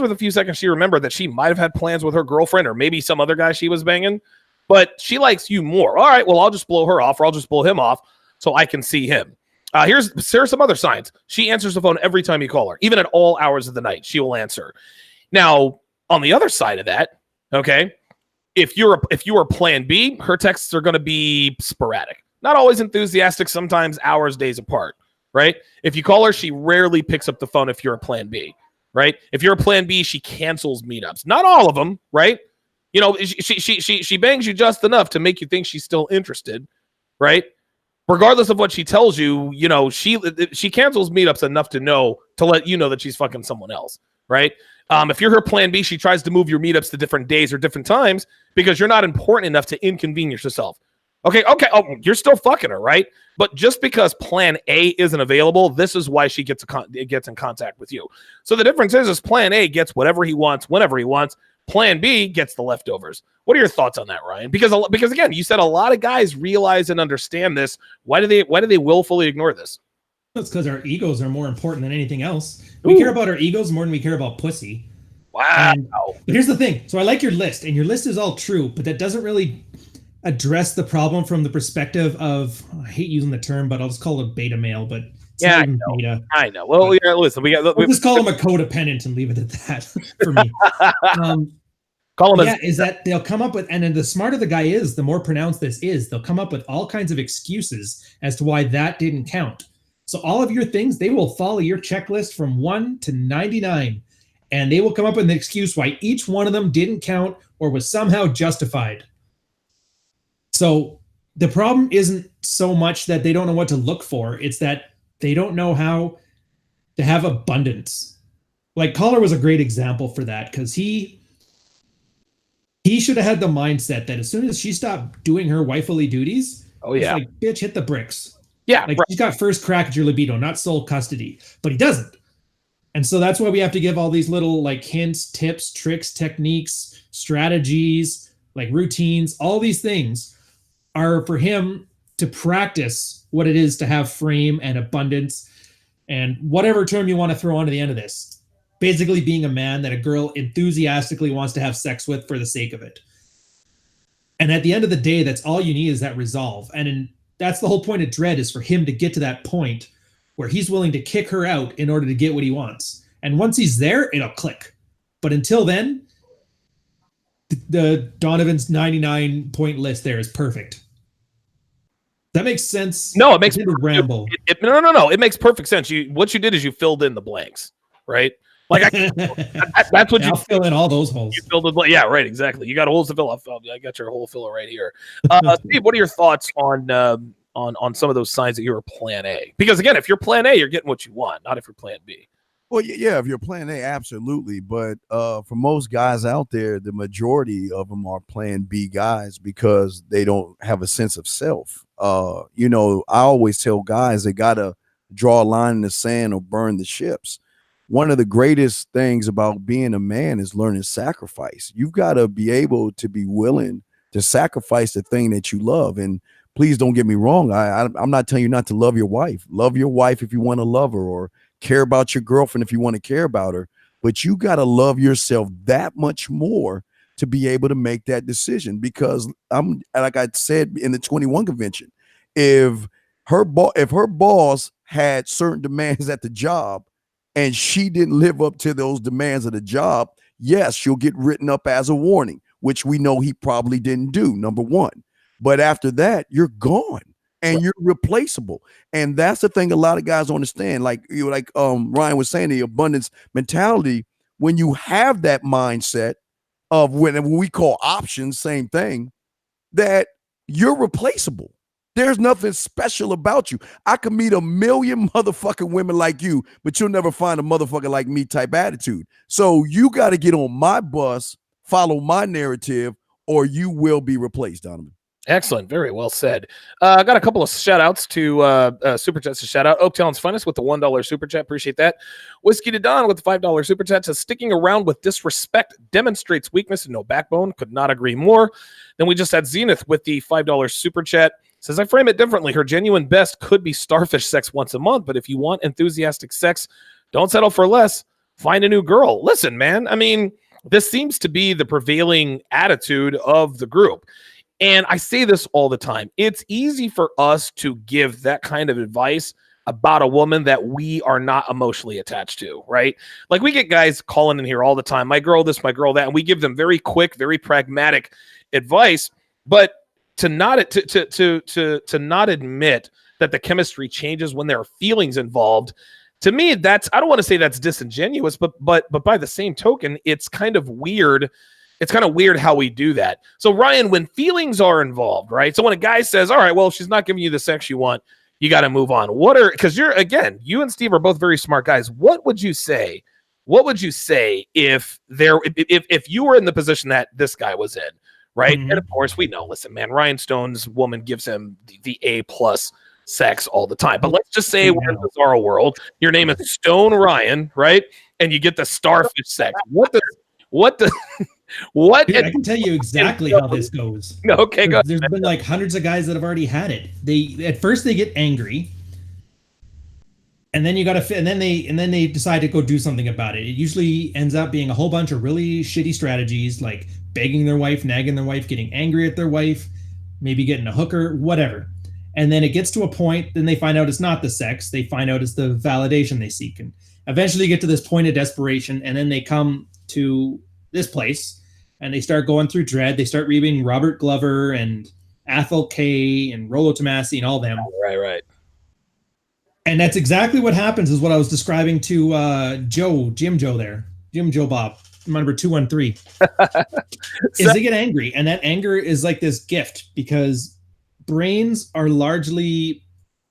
the few seconds she remembered that she might have had plans with her girlfriend or maybe some other guy she was banging, but she likes you more. All right, well, I'll just blow her off, or I'll just blow him off so I can see him. Here's some other signs. She answers the phone every time you call her, even at all hours of the night. She will answer. Now, on the other side of that, okay, if you are plan B, her texts are going to be sporadic, not always enthusiastic, sometimes hours, days apart, right? If you call her, she rarely picks up the phone if you're a plan B, right? If you're a plan B, she cancels meetups. Not all of them, right? She bangs you just enough to make you think she's still interested, right? Regardless of what she tells you, she cancels meetups enough to let you know that she's fucking someone else, right? If you're her plan B, she tries to move your meetups to different days or different times because you're not important enough to inconvenience yourself. Okay. Oh, you're still fucking her, right? But just because plan A isn't available, this is why she gets in contact with you. So the difference is plan A gets whatever he wants, whenever he wants. Plan B gets the leftovers. What are your thoughts on that, Ryan? Because again, you said a lot of guys realize and understand this. Why do they willfully ignore this? It's because our egos are more important than anything else. We care about our egos more than we care about pussy. Wow. But here's the thing. So I like your list, and your list is all true, but that doesn't really address the problem from the perspective of, I hate using the term, but I'll just call it beta male, but yeah, I know. Well, yeah, listen, we'll just call him a codependent and leave it at that for me. Call him is that they'll come up with, and then the smarter the guy is, the more pronounced this is, they'll come up with all kinds of excuses as to why that didn't count. So all of your things, they will follow your checklist from 1 to 99, and they will come up with an excuse why each one of them didn't count or was somehow justified. So the problem isn't so much that they don't know what to look for. It's that they don't know how to have abundance. Like Collar was a great example for that, because he He should have had the mindset that as soon as she stopped doing her wifely duties, Oh it's yeah, like, bitch, hit the bricks. yeah, Like, right. she's got first crack at your libido, not sole custody. But he doesn't. And so that's why we have to give all these little like hints, tips, tricks, techniques, strategies, like routines. All these things are for him to practice what it is to have frame and abundance and whatever term you want to throw onto the end of this. Basically being a man that a girl enthusiastically wants to have sex with for the sake of it. And at the end of the day, that's all you need is that resolve. That's the whole point of Dread, is for him to get to that point where he's willing to kick her out in order to get what he wants. And once he's there, it'll click. But until then, the Donovan's 99-point list there is perfect. That makes sense. No, it makes ramble. No. It makes perfect sense. What you did is you filled in the blanks, right? Like that's what I'll fill in all those holes. You filled in, yeah, right, exactly. You got holes to fill. I got your hole filler right here. Steve, what are your thoughts on some of those signs that you're Plan A? Because again, if you're Plan A, you're getting what you want, not if you're Plan B. Well, yeah, if you're Plan A, absolutely. But for most guys out there, the majority of them are Plan B guys because they don't have a sense of self. I always tell guys they got to draw a line in the sand or burn the ships. One of the greatest things about being a man is learning sacrifice. You've got to be able to be willing to sacrifice the thing that you love. And please don't get me wrong. I'm not telling you not to love your wife. Love your wife if you want to love her, or care about your girlfriend if you want to care about her. But you got to love yourself that much more to be able to make that decision. Because like I said in the 21 convention, if her boss had certain demands at the job, and she didn't live up to those demands of the job, yes, she'll get written up as a warning, which we know he probably didn't do, number one. But after that, you're gone and you're replaceable. And that's the thing a lot of guys don't understand. Like Ryan was saying, the abundance mentality, when you have that mindset of when we call options, same thing, that you're replaceable. There's nothing special about you. I could meet a million motherfucking women like you, but you'll never find a motherfucker like me type attitude. So you got to get on my bus, follow my narrative, or you will be replaced, Donovan. Excellent. Very well said. I got a couple of shout outs to Super Chats to shout out. Oaktown's Funnest with the $1 Super Chat. Appreciate that. Whiskey to Don with the $5 Super Chat says, sticking around with disrespect demonstrates weakness and no backbone. Could not agree more. Then we just had Zenith with the $5 Super Chat. Says, I frame it differently. Her genuine best could be starfish sex once a month, but if you want enthusiastic sex, don't settle for less. Find a new girl. Listen, man, I mean, this seems to be the prevailing attitude of the group. And I say this all the time. It's easy for us to give that kind of advice about a woman that we are not emotionally attached to, right? Like we get guys calling in here all the time, my girl this, my girl that, and we give them very quick, very pragmatic advice, but to not admit that the chemistry changes when there are feelings involved, to me, that's, I don't want to say that's disingenuous, but by the same token, it's kind of weird. It's kind of weird how we do that. So Ryan, when feelings are involved, right? So when a guy says, all right, well, if she's not giving you the sex you want, you got to move on. Because you and Steve are both very smart guys. What would you say? What would you say if you were in the position that this guy was in, right? Mm-hmm. And of course we know, listen, man, Rian Stone's woman gives him the A+ sex all the time. But let's just say we're in the bizarre world. Your name is Stone Ryan, right? And you get the starfish sex. Dude, I can tell you exactly how this goes. Okay, go. There's been like hundreds of guys that have already had it. At first they get angry, and then they decide to go do something about it. It usually ends up being a whole bunch of really shitty strategies, like begging their wife, nagging their wife, getting angry at their wife, maybe getting a hooker, whatever. And then it gets to a point, then they find out it's not the sex. They find out it's the validation they seek, and eventually get to this point of desperation, and then they come to this place and they start going through Dread. They start reading Robert Glover and Athol K and Rollo Tomasi and all them. Right. And that's exactly what happens, is what I was describing to Jim Joe Bob, number 213. Is they get angry, and that anger is like this gift, because brains are largely,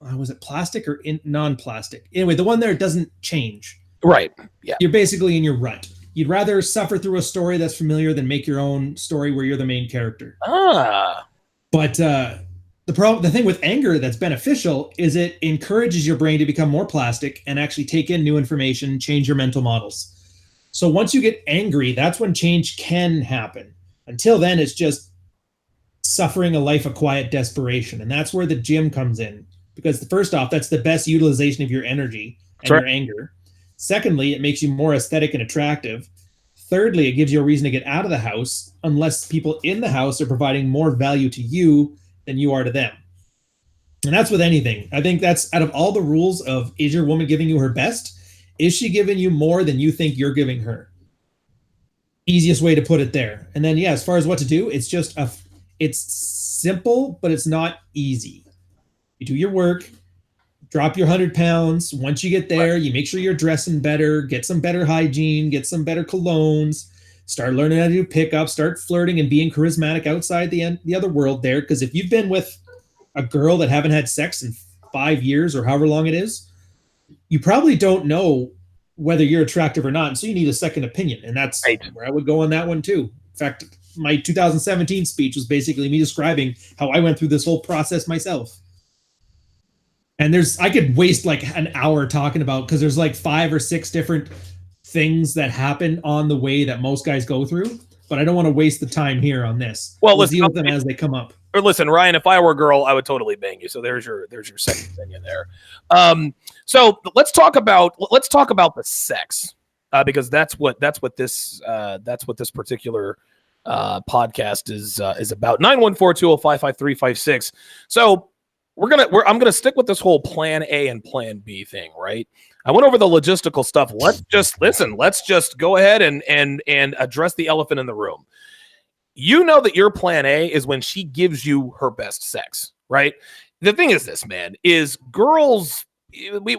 was it plastic or non-plastic? Anyway, the one there doesn't change. Right. Yeah. You're basically in your rut. You'd rather suffer through a story that's familiar than make your own story where you're the main character. But the thing with anger that's beneficial is it encourages your brain to become more plastic and actually take in new information, change your mental models. So once you get angry, that's when change can happen. Until then, it's just suffering a life of quiet desperation. And that's where the gym comes in. Because first off, that's the best utilization of your energy and your anger. Secondly, it makes you more aesthetic and attractive. Thirdly, it gives you a reason to get out of the house unless people in the house are providing more value to you than you are to them. And that's with anything. I think that's out of all the rules of, is your woman giving you her best? Is she giving you more than you think you're giving her? Easiest way to put it there. And then, yeah, as far as what to do, it's just it's simple, but it's not easy. You do your work, drop your 100 pounds. Once you get there, you make sure you're dressing better, get some better hygiene, get some better colognes, start learning how to do pickup, start flirting and being charismatic outside the other world there. Because if you've been with a girl that haven't had sex in 5 years or however long it is, you probably don't know whether you're attractive or not. And so you need a second opinion. And that's where I would go on that one too. In fact, my 2017 speech was basically me describing how I went through this whole process myself. And I could waste like an hour talking about, because there's like 5 or 6 different things that happen on the way that most guys go through, but I don't want to waste the time here on this. Well, let's deal with them as they come up. Or listen, Ryan, if I were a girl, I would totally bang you. So there's your second opinion there. So let's talk about the sex, because that's what this particular podcast is about. 914-205-5356. So I'm gonna stick with this whole plan A and plan B thing, right? I went over the logistical stuff. Let's just go ahead and address the elephant in the room. You know that your plan A is when she gives you her best sex, right? The thing is this, man, is girls, we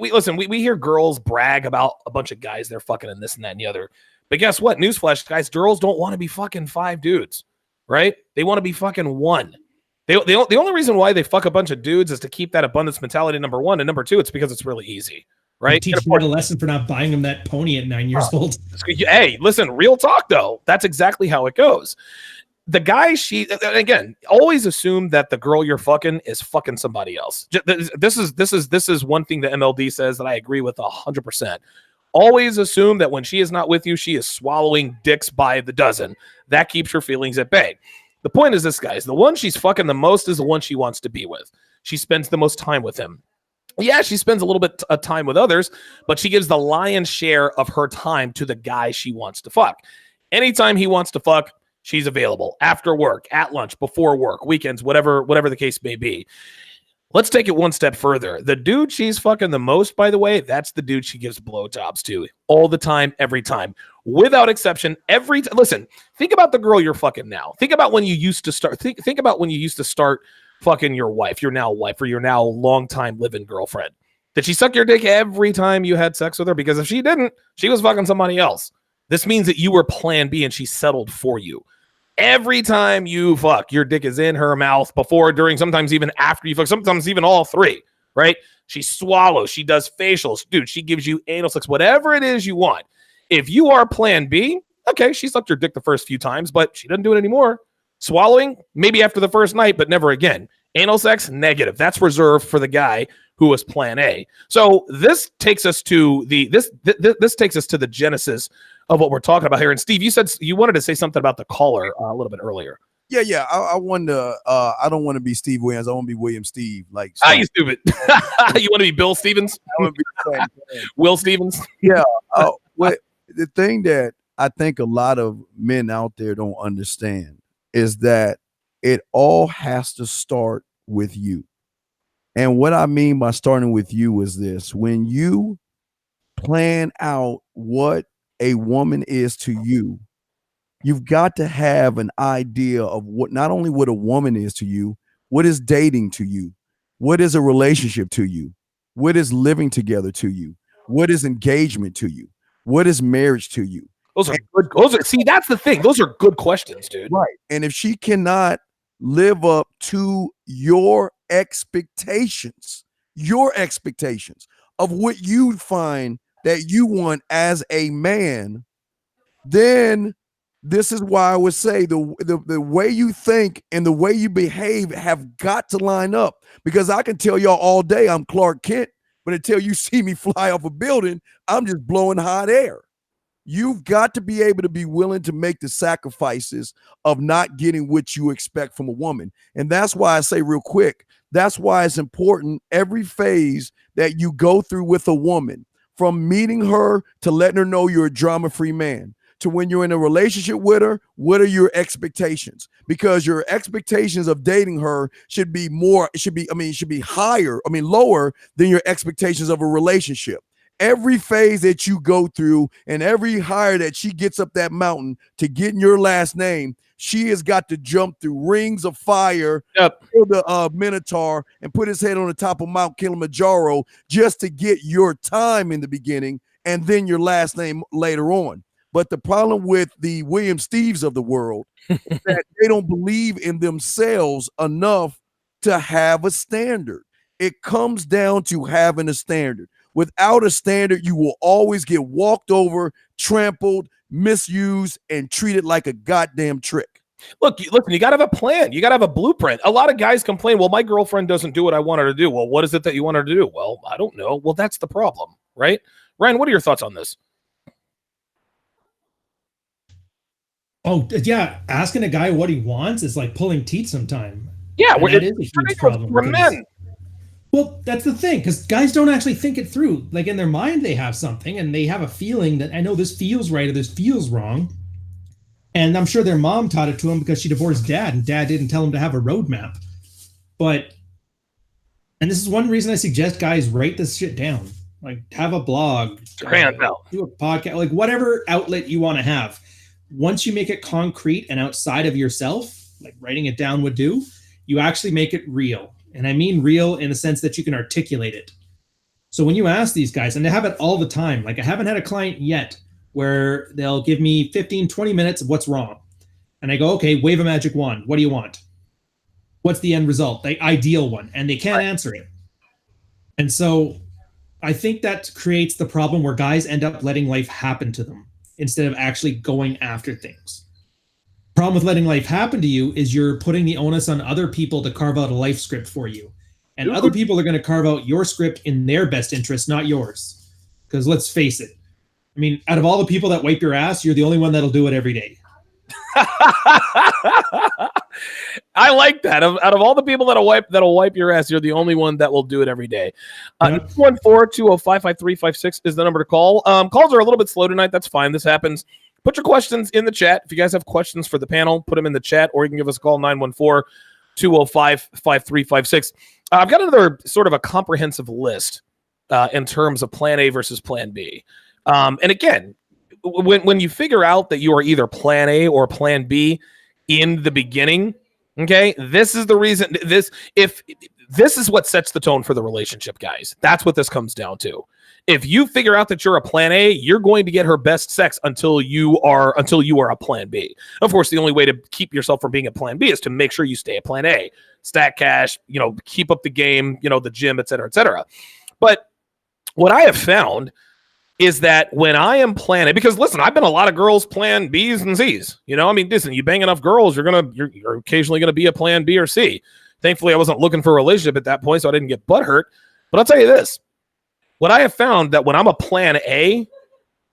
hear girls brag about a bunch of guys they're fucking and this and that and the other. But guess what? Newsflash, guys, girls don't want to be fucking 5 dudes, right? They want to be fucking 1. The only reason why they fuck a bunch of dudes is to keep that abundance mentality, number 1. And number 2, it's because it's really easy, right? Teach them a lesson for not buying them that pony at 9 years old. Hey, listen, real talk, though. That's exactly how it goes. The guy, again, always assume that the girl you're fucking is fucking somebody else. This is one thing that MLD says that I agree with 100%. Always assume that when she is not with you, she is swallowing dicks by the dozen. That keeps her feelings at bay. The point is this, guys. The one she's fucking the most is the one she wants to be with. She spends the most time with him. Yeah, she spends a little bit of time with others, but she gives the lion's share of her time to the guy she wants to fuck. Anytime he wants to fuck, she's available. After work, at lunch, before work, weekends, whatever the case may be. Let's take it one step further. The dude she's fucking the most, by the way, that's the dude she gives blowjobs to all the time, every time, without exception. Listen, think about the girl you're fucking now. Think about when you used to start. Think about when you used to start fucking your wife, your now wife, or your now longtime living girlfriend. Did she suck your dick every time you had sex with her? Because if she didn't, she was fucking somebody else. This means that you were plan B and she settled for you. Every time you fuck, your dick is in her mouth, before, during, sometimes even after you fuck, sometimes even all 3, right? She swallows, she does facials, dude, she gives you anal sex, whatever it is you want. If you are plan B, okay, she sucked your dick the first few times, but she doesn't do it anymore. Swallowing, maybe after the first night, but never again. Anal sex, negative. That's reserved for the guy who was plan A. So this takes us to this takes us to the genesis of what we're talking about here. And Steve, you said you wanted to say something about the caller a little bit earlier. Yeah. I want to. I don't want to be Steve Williams. I want to be William Steve. Like, you stupid. You want to be Bill Stevens? I want to be Will Stevens. Yeah. What the thing that I think a lot of men out there don't understand is that it all has to start with you. And what I mean by starting with you is this: when you plan out what a woman is to you, you've got to have an idea of what, not only what a woman is to you, what is dating to you, what is a relationship to you, what is living together to you, what is engagement to you, what is marriage to you. Those are good. See, that's the thing. Those are good questions, dude. Right. And if she cannot live up to your expectations of what you find that you want as a man, then this is why I would say the way you think and the way you behave have got to line up, because I can tell y'all all day I'm Clark Kent, but until you see me fly off a building, I'm just blowing hot air. You've got to be able to be willing to make the sacrifices of not getting what you expect from a woman. And that's why I say real quick, that's why it's important every phase that you go through with a woman, from meeting her to letting her know you're a drama-free man, to when you're in a relationship with her, what are your expectations? Because your expectations of dating her should be lower than your expectations of a relationship. Every phase that you go through and every higher that she gets up that mountain to get in your last name, she has got to jump through rings of fire, kill the Minotaur, and put his head on the top of Mount Kilimanjaro just to get your time in the beginning and then your last name later on. But the problem with the William Steves of the world is that they don't believe in themselves enough to have a standard. It comes down to having a standard. Without a standard, you will always get walked over, trampled, misused, and treated like a goddamn trick. Look, listen, you got to have a plan. You got to have a blueprint. A lot of guys complain, well, my girlfriend doesn't do what I want her to do. Well, what is it that you want her to do? Well, I don't know. Well, that's the problem, right? Ryan, what are your thoughts on this? Oh, yeah. Asking a guy what he wants is like pulling teeth sometime. Yeah, that is a huge problem. For men. Well, that's the thing, because guys don't actually think it through. Like in their mind, they have something and they have a feeling that I know this feels right or this feels wrong. And I'm sure their mom taught it to him because she divorced dad and dad didn't tell him to have a roadmap. And this is one reason I suggest guys write this shit down. Like have a blog, do a podcast, like whatever outlet you want to have. Once you make it concrete and outside of yourself, like writing it down would do, you actually make it real. And I mean real in the sense that you can articulate it. So when you ask these guys, and they have it all the time, like I haven't had a client yet where they'll give me 15, 20 minutes of what's wrong. And I go, okay, wave a magic wand. What do you want? What's the end result? The ideal one. And they can't answer it. And so I think that creates the problem where guys end up letting life happen to them instead of actually going after things. Problem with letting life happen to you is you're putting the onus on other people to carve out a life script for you. And other people are going to carve out your script in their best interest, not yours. Because let's face it. I mean, out of all the people that wipe your ass, you're the only one that'll do it every day. I like that. Out of all the people that'll wipe your ass, you're the only one that will do it every day. 214-205-5356 is the number to call. Calls are a little bit slow tonight. That's fine. This happens. Put your questions in the chat. If you guys have questions for the panel, put them in the chat, or you can give us a call, 914-205-5356. I've got another sort of a comprehensive list in terms of plan A versus plan B. And again, when you figure out that you are either plan A or plan B in the beginning, okay, this is the reason. This is what sets the tone for the relationship, guys. That's what this comes down to. If you figure out that you're a plan A, you're going to get her best sex until you are a plan B. Of course, the only way to keep yourself from being a plan B is to make sure you stay at plan A. Stack cash, keep up the game, the gym, et cetera, et cetera. But what I have found is that when I am plan A, because listen, I've been a lot of girls plan B's and C's. Listen, you bang enough girls, you're occasionally gonna be a plan B or C. Thankfully, I wasn't looking for a relationship at that point, so I didn't get butthurt. But I'll tell you this. What I have found that when I'm a plan A,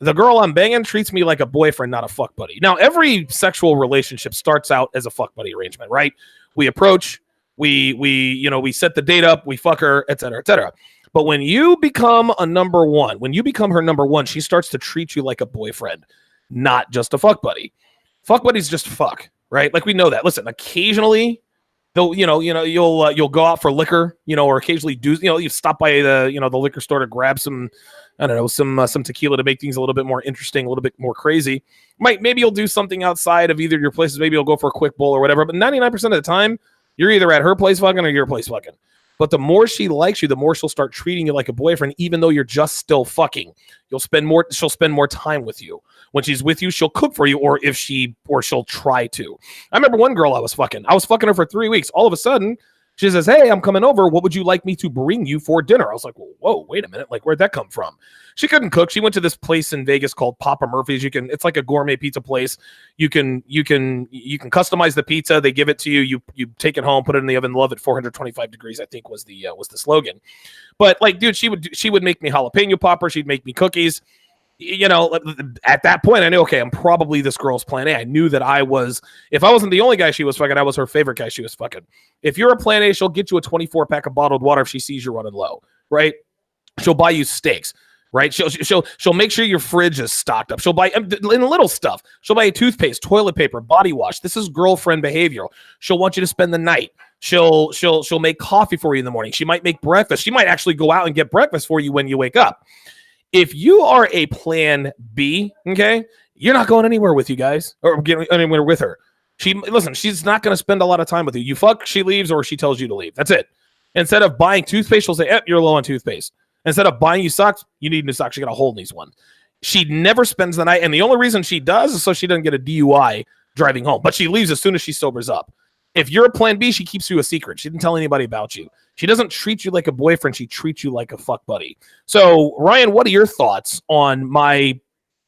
the girl I'm banging treats me like a boyfriend, not a fuck buddy. Now, every sexual relationship starts out as a fuck buddy arrangement, right? We approach, we set the date up, we fuck her, et cetera, et cetera. But when you become a number one, when you become her number one, she starts to treat you like a boyfriend, not just a fuck buddy. Fuck buddies just fuck, right? Like we know that. Listen, occasionally, though, you'll go out for liquor, or occasionally do, you stop by the liquor store to grab some, I don't know, some tequila to make things a little bit more interesting, a little bit more crazy. Maybe you'll do something outside of either of your places. Maybe you'll go for a quick bowl or whatever. But 99% of the time, you're either at her place fucking or your place fucking. But the more she likes you, the more she'll start treating you like a boyfriend, even though you're just still fucking. She'll spend more time with you. When she's with you, she'll cook for you, or she'll try to. I remember one girl I was fucking her for 3 weeks. All of a sudden, She says, hey, I'm coming over. What would you like me to bring you for dinner? I was like, well, whoa, wait a minute. Like, where'd that come from? She couldn't cook. She went to this place in Vegas called Papa Murphy's. It's like a gourmet pizza place. You can customize the pizza. They give it to you. You take it home, put it in the oven, love it 425 degrees, I think was the slogan. But like, dude, she would make me jalapeno popper. She'd make me cookies. You know, at that point, I knew, okay, I'm probably this girl's plan A. I knew that if I wasn't the only guy she was fucking, I was her favorite guy she was fucking. If you're a plan A, she'll get you a 24-pack of bottled water if she sees you're running low, right? She'll buy you steaks, right? She'll make sure your fridge is stocked up. She'll buy, in little stuff, she'll buy you toothpaste, toilet paper, body wash. This is girlfriend behavior. She'll want you to spend the night. She'll make coffee for you in the morning. She might make breakfast. She might actually go out and get breakfast for you when you wake up. If you are a plan B, okay, you're not going anywhere with you guys or getting anywhere with her. She's not going to spend a lot of time with you. You fuck, she leaves, or she tells you to leave. That's it. Instead of buying toothpaste, she'll say, you're low on toothpaste. Instead of buying you socks, you need new socks. You got a hole in these ones. She never spends the night, and the only reason she does is so she doesn't get a DUI driving home. But she leaves as soon as she sobers up. If you're a plan B, she keeps you a secret. She didn't tell anybody about you. She doesn't treat you like a boyfriend. She treats you like a fuck buddy. So, Ryan, what are your thoughts on my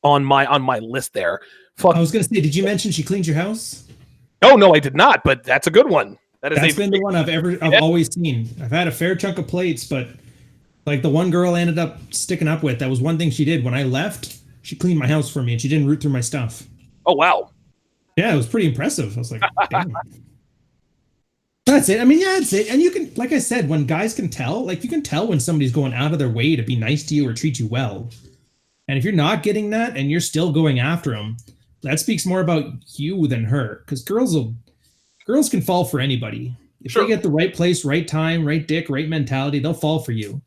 list there? I was going to say, did you mention she cleans your house? Oh, no, I did not, but that's a good one. That's been the one I've always seen. I've had a fair chunk of plates, but like the one girl I ended up sticking up with, that was one thing she did. When I left, she cleaned my house for me and she didn't root through my stuff. Oh, wow. Yeah, it was pretty impressive. I was like, damn. That's it. I mean, yeah, that's it. And you can, like I said, when guys can tell, like you can tell when somebody's going out of their way to be nice to you or treat you well. And if you're not getting that and you're still going after them, that speaks more about you than her. Because girls can fall for anybody. If they get the right place, right time, right dick, right mentality, they'll fall for you.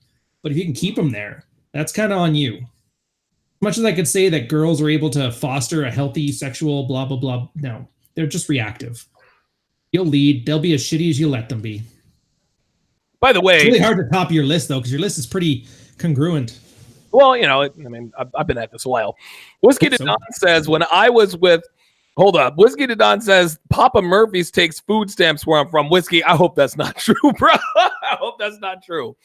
But if you can keep them there, that's kind of on you. As much as I could say that girls are able to foster a healthy sexual blah, blah, blah, no, they're just reactive. You'll lead. They'll be as shitty as you let them be. By the way, it's really hard to top your list, though, because your list is pretty congruent. Well, I've been at this a while. Whiskey to Don says, when I was with, hold up, Whiskey to Don says, Papa Murphy's takes food stamps where I'm from. Whiskey, I hope that's not true, bro. I hope that's not true.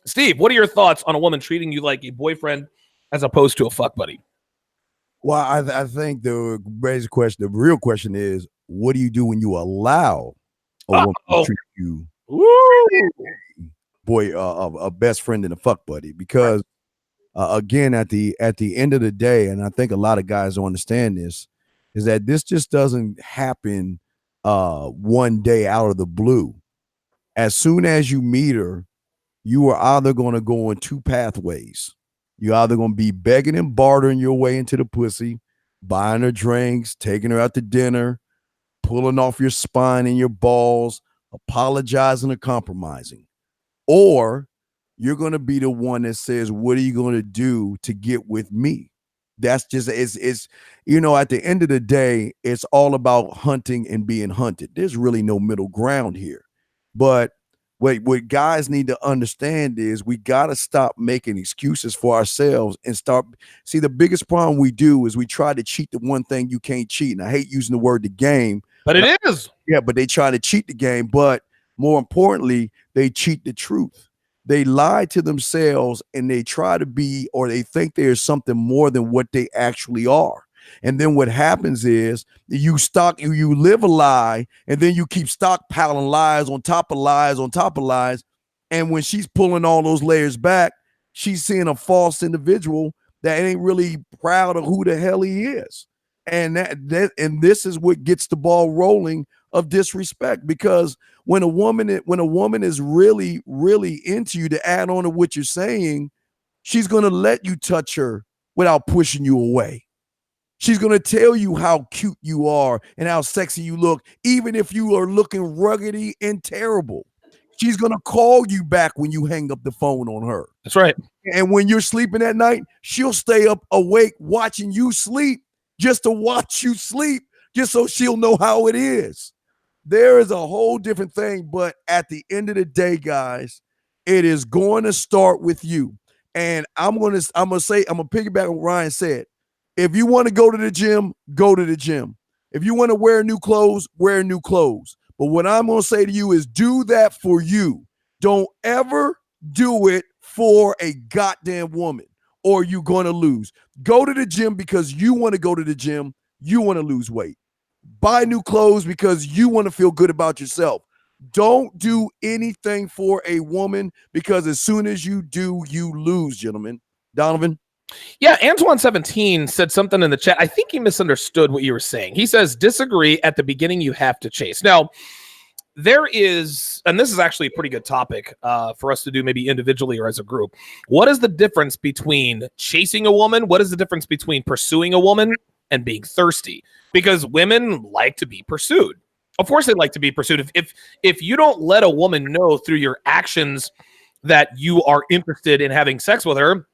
Steve, what are your thoughts on a woman treating you like a boyfriend as opposed to a fuck buddy? Well, I think the real question is, what do you do when you allow a woman to treat you a best friend and a fuck buddy? Because again, at the end of the day, and I think a lot of guys don't understand this, is that this just doesn't happen one day out of the blue. As soon as you meet her, you are either going to go in two pathways. You're either going to be begging and bartering your way into the pussy, buying her drinks, taking her out to dinner, pulling off your spine and your balls, apologizing or compromising. Or you're going to be the one that says, what are you going to do to get with me? That's just, it's at the end of the day, it's all about hunting and being hunted. There's really no middle ground here. But what guys need to understand is we got to stop making excuses for ourselves and see, the biggest problem we do is we try to cheat the one thing you can't cheat. And I hate using the word the game. But it is. Yeah, but they try to cheat the game. But more importantly, they cheat the truth. They lie to themselves and they try to be, or they think there's something more than what they actually are. And then what happens is you live a lie, and then you keep stockpiling lies on top of lies on top of lies. And when she's pulling all those layers back, she's seeing a false individual that ain't really proud of who the hell he is. And and this is what gets the ball rolling of disrespect, because when a woman is really, really into you, to add on to what you're saying, she's going to let you touch her without pushing you away. She's going to tell you how cute you are and how sexy you look, even if you are looking ruggedy and terrible. She's going to call you back when you hang up the phone on her. That's right. And when you're sleeping at night, she'll stay up awake watching you sleep, just to watch you sleep, just so she'll know how it is. There is a whole different thing. But at the end of the day, guys, it is going to start with you. And I'm going to piggyback on what Ryan said. If you want to go to the gym, go to the gym. If you want to wear new clothes, wear new clothes. But what I'm going to say to you is do that for you. Don't ever do it for a goddamn woman or you're going to lose. Go to the gym because you want to go to the gym. You want to lose weight. Buy new clothes because you want to feel good about yourself. Don't do anything for a woman because as soon as you do, you lose, gentlemen. Donovan? Yeah, Antoine17 said something in the chat. I think he misunderstood what you were saying. He says, disagree. At the beginning, you have to chase. Now, there is, and this is actually a pretty good topic for us to do maybe individually or as a group. What is the difference between chasing a woman? What is the difference between pursuing a woman and being thirsty? Because women like to be pursued. Of course they like to be pursued. If you don't let a woman know through your actions that you are interested in having sex with her,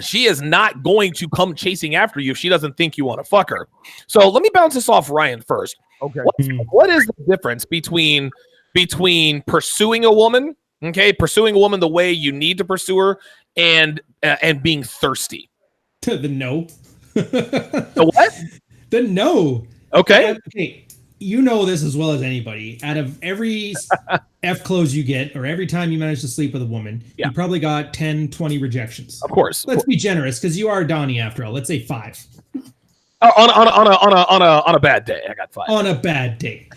she is not going to come chasing after you if she doesn't think you want to fuck her. So let me bounce this off Ryan first. Okay. What is the difference between pursuing a woman, pursuing a woman the way you need to pursue her, and being thirsty? The no. The what? The no. Okay. Okay. You know this as well as anybody. Out of every F close you get, or every time you manage to sleep with a woman, Yeah. you probably got 10, 20 rejections. Of course. Let's be generous, because you are Donnie after all. Let's say 5. On a bad day, I got 5. On a bad day.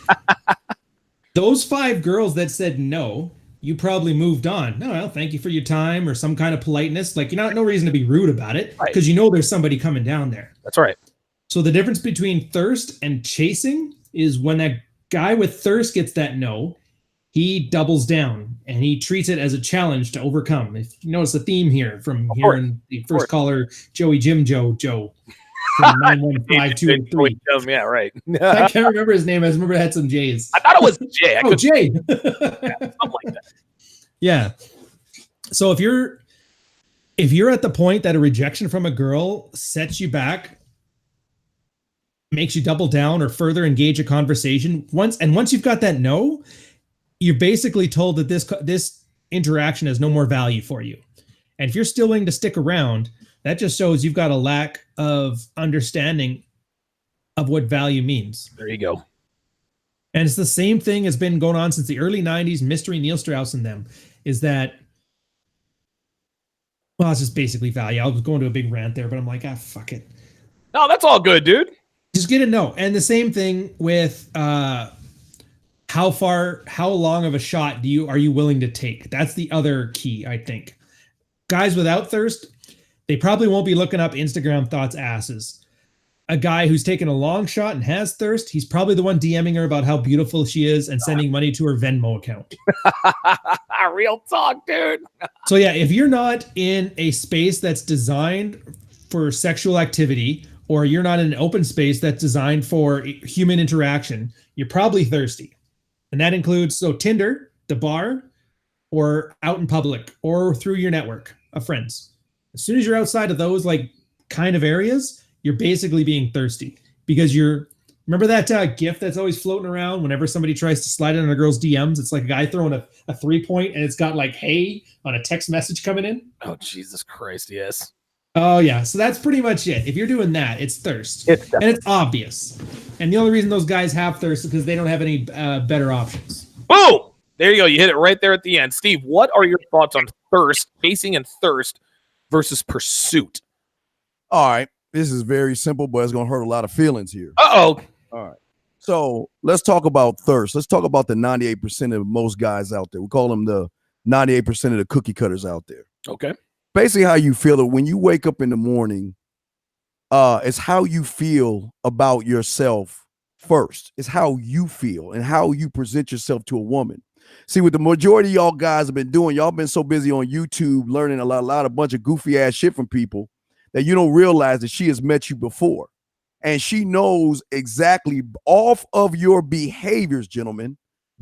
Those 5 girls that said no, you probably moved on. No, well, thank you for your time, or some kind of politeness. Like, no reason to be rude about it, because you know there's somebody coming down there. That's right. So the difference between thirst and chasing is when that guy with thirst gets that no, he doubles down and he treats it as a challenge to overcome. If you notice the theme here from hearing the first caller, Joey Joe from 9152 and 3. Yeah, right. I can't remember his name. I just remember it had some J's. I thought it was Jay. Jay. Something like that. Yeah. So if you're at the point that a rejection from a girl sets you back, makes you double down or further engage a conversation, once you've got that no, you're basically told that this interaction has no more value for you. And if you're still willing to stick around, that just shows you've got a lack of understanding of what value means. There you go. And it's the same thing has been going on since the early 90s. Mystery, Neil Strauss and them is that, well, it's just basically value. I was going to a big rant there, but I'm like, fuck it. No, that's all good, dude. Just get a no. And the same thing with how long of a shot are you willing to take? That's the other key, I think. Guys without thirst, they probably won't be looking up Instagram thoughts asses. A guy who's taken a long shot and has thirst, he's probably the one DMing her about how beautiful she is and sending money to her Venmo account. Real talk, dude. So yeah, if you're not in a space that's designed for sexual activity, or you're not in an open space that's designed for human interaction, you're probably thirsty. And that includes Tinder, the bar, or out in public, or through your network of friends. As soon as you're outside of those kind of areas, you're basically being thirsty, because remember that GIF that's always floating around whenever somebody tries to slide in a girl's DMs? It's like a guy throwing a 3-point and it's got hey on a text message coming in. Oh, Jesus Christ, yes. Oh, yeah. So that's pretty much it. If you're doing that, it's thirst. And it's obvious. And the only reason those guys have thirst is because they don't have any better options. Boom! There you go. You hit it right there at the end. Steve, what are your thoughts on thirst, chasing and thirst versus pursuit? All right. This is very simple, but it's going to hurt a lot of feelings here. Uh-oh. All right. So let's talk about thirst. Let's talk about the 98% of most guys out there. We call them the 98% of the cookie cutters out there. Okay. Basically how you feel it when you wake up in the morning, it's how you feel about yourself first. It's how you feel and how you present yourself to a woman. See, what the majority of y'all guys have been doing, y'all been so busy on YouTube learning a bunch of goofy ass shit from people that you don't realize that she has met you before. And she knows exactly off of your behaviors, gentlemen,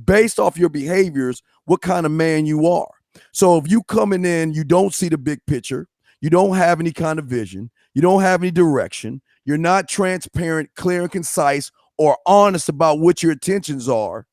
based off your behaviors, what kind of man you are. So if you coming in, you don't see the big picture, you don't have any kind of vision, you don't have any direction, you're not transparent, clear and concise, or honest about what your intentions are,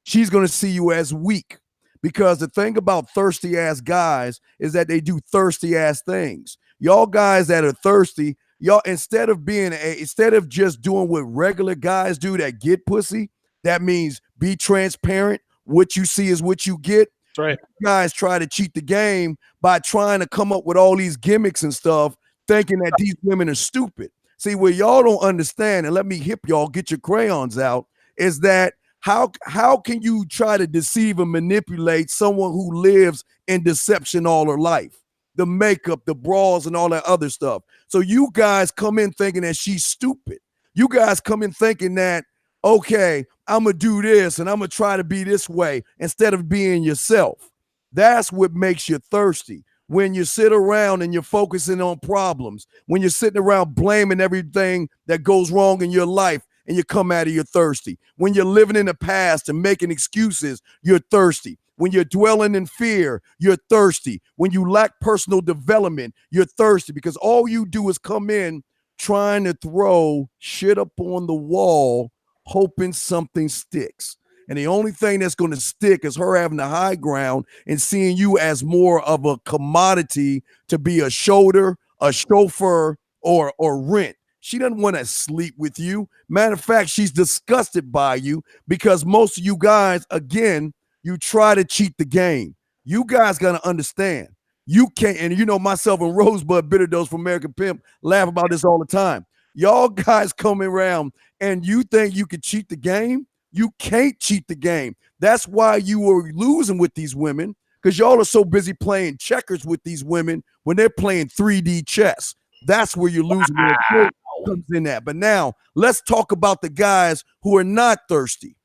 she's going to see you as weak. Because the thing about thirsty ass guys is that they do thirsty ass things. Y'all guys that are thirsty, y'all, instead of just doing what regular guys do that get pussy, that means Be transparent. What you see is what you get. That's right. You guys try to cheat the game by trying to come up with all these gimmicks and stuff, thinking that these women are stupid. See, what y'all don't understand, and let me hip y'all, get your crayons out, is that how can you try to deceive and manipulate someone who lives in deception all her life? The makeup, the bras, and all that other stuff. So you guys come in thinking that she's stupid. You guys come in thinking that, okay, I'm going to do this and I'm going to try to be this way instead of being yourself. That's what makes you thirsty. When you sit around and you're focusing on problems, when you're sitting around blaming everything that goes wrong in your life and you come out of you're thirsty. When you're living in the past and making excuses, you're thirsty. When you're dwelling in fear, you're thirsty. When you lack personal development, you're thirsty, because all you do is come in trying to throw shit up on the wall, hoping something sticks. And the only thing that's going to stick is her having the high ground and seeing you as more of a commodity to be a shoulder, a chauffeur, or rent. She doesn't want to sleep with you. Matter of fact, she's disgusted by you because most of you guys, again, you try to cheat the game. You guys got to understand. You can't, and you know myself and Rosebud Bitter Dose from American Pimp laugh about this all the time. Y'all guys come around and you think you can cheat the game. You can't cheat the game. That's why you were losing with these women, because y'all are so busy playing checkers with these women when they're playing 3D chess. That's where you're losing. Wow. Comes in that. But now let's talk about the guys who are not thirsty.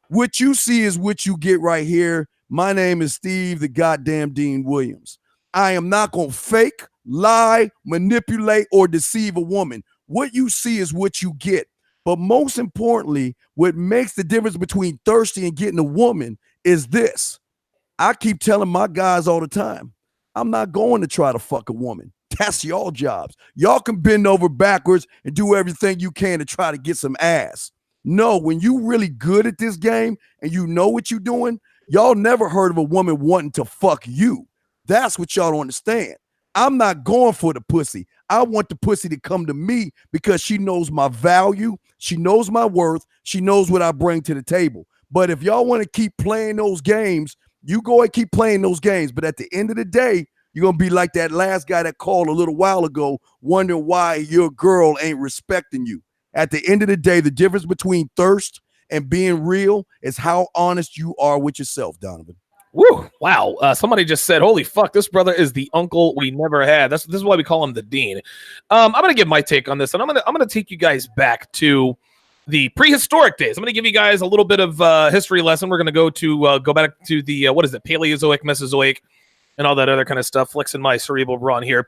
What you see is what you get right here. My name is Steve, the goddamn Dean Williams. I am not going to fake, lie, manipulate, or deceive a woman. What you see is what you get. But most importantly, what makes the difference between thirsty and getting a woman is this. I keep telling my guys all the time, I'm not going to try to fuck a woman. That's y'all jobs. Y'all can bend over backwards and do everything you can to try to get some ass. No, when you really good at this game and you know what you're doing, y'all never heard of a woman wanting to fuck you. That's what y'all don't understand. I'm not going for the pussy. I want the pussy to come to me because she knows my value. She knows my worth. She knows what I bring to the table. But if y'all want to keep playing those games, you go and keep playing those games. But at the end of the day, you're going to be like that last guy that called a little while ago, wondering why your girl ain't respecting you. At the end of the day, the difference between thirst and being real is how honest you are with yourself, Donovan. Woo! Wow. Somebody just said, holy fuck, this brother is the uncle we never had. This is why we call him the Dean. I'm going to give my take on this, and I'm going to take you guys back to the prehistoric days. I'm going to give you guys a little bit of history lesson. We're going to go back to the, Paleozoic, Mesozoic, and all that other kind of stuff, flexing my cerebral brawn here.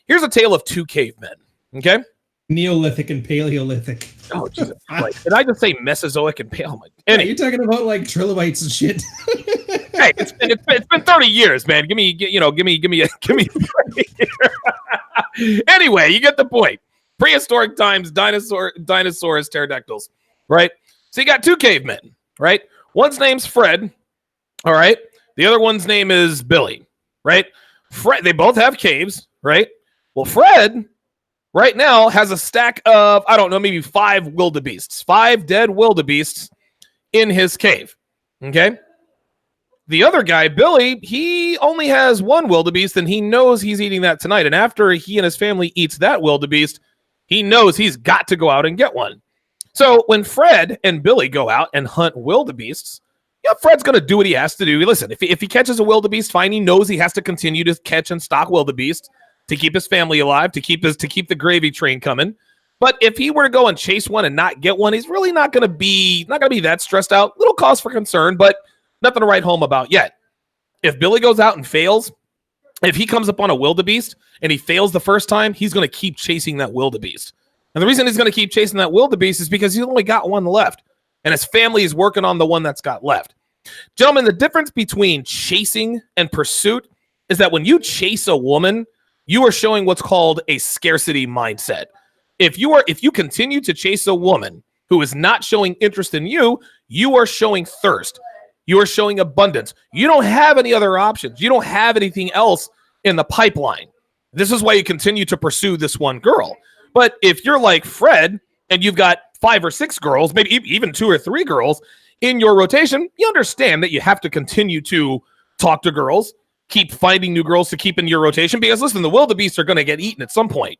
Here's a tale of two cavemen, okay? Neolithic and Paleolithic. Oh, Jesus Christ. Did I just say Mesozoic and Pale? Anyway. You're talking about like trilobites and shit. Hey, it's been 30 years, man. Give me Anyway, you get the point. Prehistoric times, dinosaurs, pterodactyls, right? So you got two cavemen, right? One's name's Fred, all right? The other one's name is Billy, right? Fred, they both have caves, right? Well, Fred right now has a stack of, I don't know, maybe 5 wildebeests, 5 dead wildebeests in his cave, okay? The other guy, Billy, he only has 1 wildebeest, and he knows he's eating that tonight. And after he and his family eats that wildebeest, he knows he's got to go out and get one. So when Fred and Billy go out and hunt wildebeests, Fred's going to do what he has to do. Listen, if he catches a wildebeest, fine. He knows he has to continue to catch and stock wildebeest to keep his family alive, to keep the gravy train coming. But if he were to go and chase one and not get one, he's really not going to be that stressed out. Little cause for concern, but nothing to write home about yet. If Billy goes out and fails, if he comes upon a wildebeest and he fails the first time, he's going to keep chasing that wildebeest. And the reason he's going to keep chasing that wildebeest is because he's only got one left, and his family is working on the one that's got left. Gentlemen, the difference between chasing and pursuit is that when you chase a woman, you are showing what's called a scarcity mindset. If you continue to chase a woman who is not showing interest in you, you are showing thirst. You are showing abundance. You don't have any other options. You don't have anything else in the pipeline. This is why you continue to pursue this one girl. But if you're like Fred and you've got 5 or 6 girls, maybe even 2 or 3 girls, in your rotation, you understand that you have to continue to talk to girls, keep finding new girls to keep in your rotation, because listen, the wildebeests are going to get eaten at some point,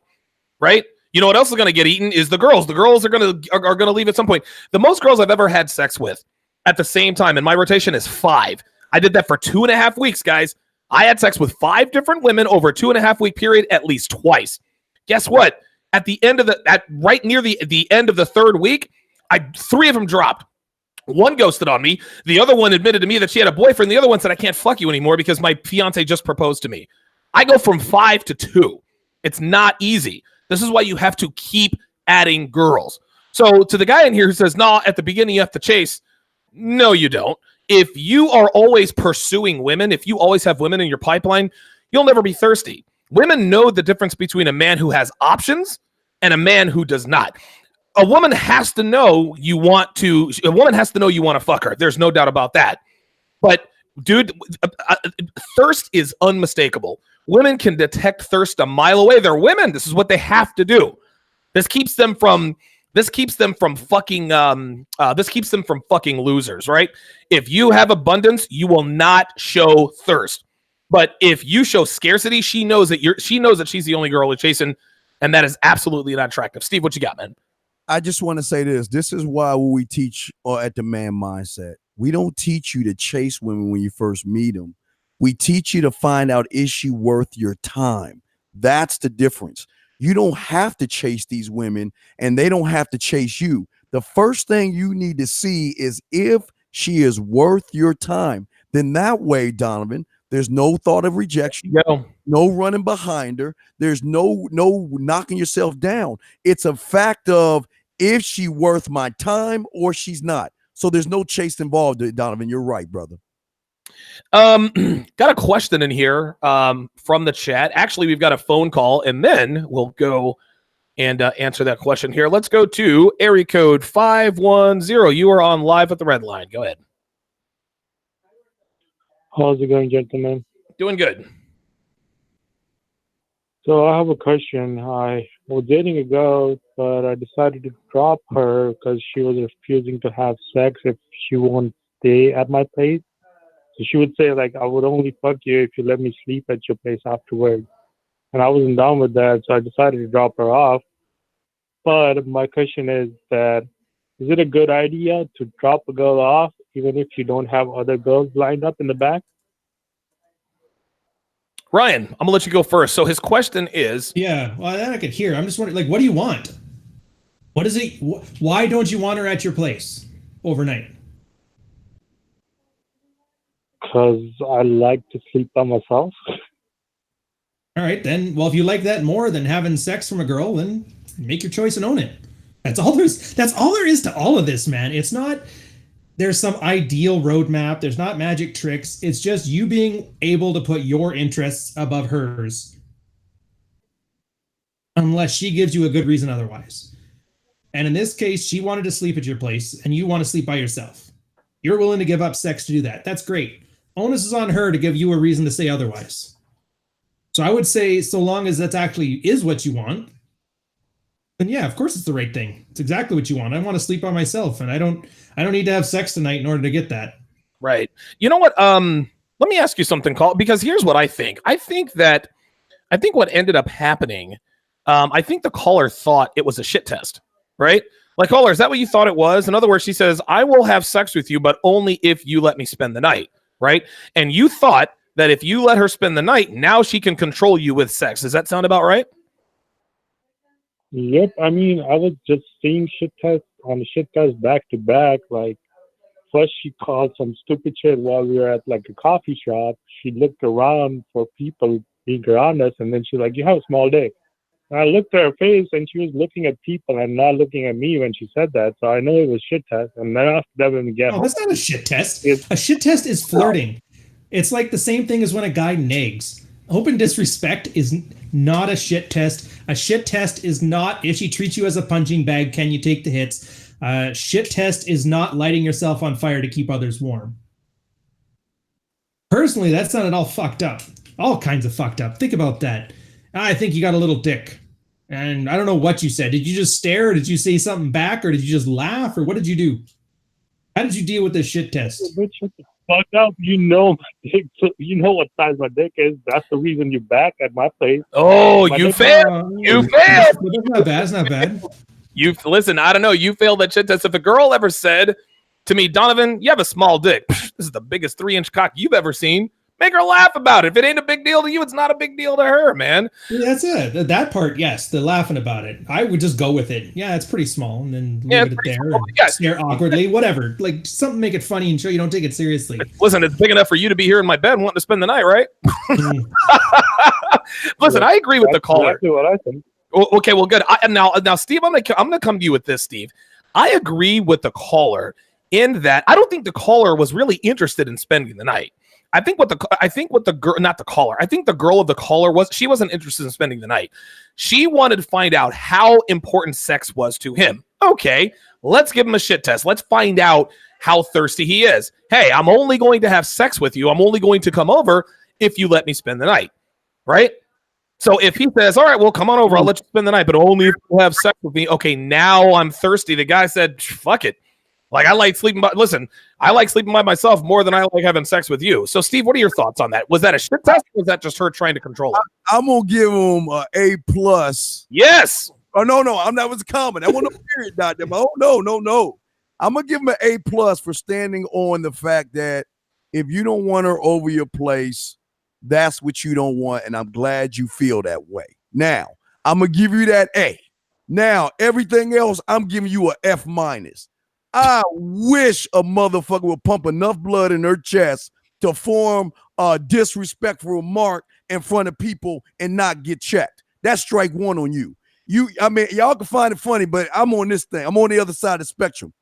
right? You know what else is going to get eaten is the girls. The girls are going to leave at some point. The most girls I've ever had sex with at the same time in my rotation is 5. I did that for 2.5 weeks, guys. I had sex with 5 different women over a 2.5 week period at least twice. Guess what? At the end of right near the end of the 3rd week, 3 of them dropped. One ghosted on me. The other one admitted to me that she had a boyfriend. The other one said, I can't fuck you anymore because my fiance just proposed to me. I go from 5 to 2. It's not easy. This is why you have to keep adding girls. So to the guy in here who says, no, at the beginning you have to chase. No, you don't. If you are always pursuing women, if you always have women in your pipeline, you'll never be thirsty. Women know the difference between a man who has options and a man who does not. A woman has to know you want to fuck her. There's no doubt about that. But dude, thirst is unmistakable. Women can detect thirst a mile away. They're women. This is what they have to do. This keeps them from fucking losers, right? If you have abundance, you will not show thirst. But if you show scarcity, she knows that she's the only girl you're chasing, and that is absolutely not attractive. Steve, what you got, man? I just want to say this. This is why we teach at the Man Mindset. We don't teach you to chase women when you first meet them. We teach you to find out, is she worth your time? That's the difference. You don't have to chase these women, and they don't have to chase you. The first thing you need to see is if she is worth your time. Then that way, Donovan, there's no thought of rejection, no running behind her. There's no knocking yourself down. It's a fact of, if she worth my time or she's not. So there's no chase involved, Donovan. You're right, brother. Got a question in here from the chat. Actually, we've got a phone call, and then we'll go and answer that question here. Let's go to area code 510. You are on live at the Redline. Go ahead. How's it going, gentlemen? Doing good. So I have a question. I was dating a girl, but I decided to drop her because she was refusing to have sex if she won't stay at my place. So she would say, like, I would only fuck you if you let me sleep at your place afterward. And I wasn't down with that, so I decided to drop her off. But my question is it a good idea to drop a girl off even if you don't have other girls lined up in the back? Ryan, I'm gonna let you go first. So his question is, yeah, well, that I could hear. I'm just wondering, like, what do you want? What is it? Why don't you want her at your place overnight? Because I like to sleep by myself. All right, then. Well, if you like that more than having sex from a girl, then make your choice and own it. That's all there is to all of this, man. It's not there's some ideal roadmap. There's not magic tricks. It's just you being able to put your interests above hers, unless she gives you a good reason otherwise. And in this case, she wanted to sleep at your place, and you want to sleep by yourself. You're willing to give up sex to do that. That's great. Onus is on her to give you a reason to say otherwise. So I would say, so long as that actually is what you want, then yeah, of course it's the right thing. It's exactly what you want. I want to sleep by myself, and I don't need to have sex tonight in order to get that. right. You know what? Let me ask you something, Call, because here's what I think. I think what ended up happening, I think the caller thought it was a shit test, right? Like, caller, is that what you thought it was? In other words, she says, I will have sex with you, but only if you let me spend the night, right? And you thought that if you let her spend the night, now she can control you with sex. Does that sound about right? Yep. I mean, I was just seeing shit tests on shit tests back to back. Like, first she called some stupid shit while we were at like a coffee shop. She looked around for people being around us, and then she's like, you have a small dick. And I looked at her face, and she was looking at people and not looking at me when she said that. So I know it was shit test. And then after that, when we get home, that's not a shit test. A shit test is flirting. It's like the same thing as when a guy nags. Open disrespect is not a shit test. A shit test is not, if she treats you as a punching bag, can you take the hits? Shit test is not lighting yourself on fire to keep others warm. Personally, that's not at all fucked up. All kinds of fucked up. Think about that. I think you got a little dick. And I don't know what you said. Did you just stare? Or did you say something back? Or did you just laugh? Or what did you do? How did you deal with this shit test? Bitch, shut the fuck up. You know my dick. You know what size my dick is. That's the reason you're back at my place. Oh, My you dick- failed. You failed. That's not bad. That's not bad. You listen. I don't know. You failed that shit test. If a girl ever said to me, Donovan, you have a small dick. This is the biggest 3-inch cock you've ever seen. Make her laugh about it. If it ain't a big deal to you, it's not a big deal to her, man. That's it. That part, yes, the laughing about it. I would just go with it. Yeah, it's pretty small, and then leave it there. small. And Yeah. stare awkwardly, whatever. Like something make it funny and show you don't take it seriously. Listen, it's big enough for you to be here in my bed wanting to spend the night, right? Mm. Listen, I agree with the That's caller. exactly what I think. Okay, well, good. Now, Steve, I'm gonna come to you with this, Steve. I agree with the caller in that I don't think the caller was really interested in spending the night. I think what the girl, not the caller. I think the girl of the caller she wasn't interested in spending the night. She wanted to find out how important sex was to him. Okay, let's give him a shit test. Let's find out how thirsty he is. Hey, I'm only going to have sex with you. I'm only going to come over if you let me spend the night, right? So if he says, all right, well, come on over, I'll let you spend the night, but only if you have sex with me. Okay, now I'm thirsty. The guy said, fuck it. Like, I like sleeping I like sleeping by myself more than I like having sex with you. So, Steve, what are your thoughts on that? Was that a shit test, or was that just her trying to control him? I'm gonna give him an A+. Yes. Oh no, that was a comment. That wasn't a period, doctor. Oh no. I'm gonna give him an A+ for standing on the fact that if you don't want her over your place, that's what you don't want, and I'm glad you feel that way. Now, I'm gonna give you that A. Now, everything else, I'm giving you an F-. I wish a motherfucker would pump enough blood in her chest to form a disrespectful remark in front of people and not get checked. That's strike one on you. I mean, y'all can find it funny, but I'm on this thing. I'm on the other side of the spectrum.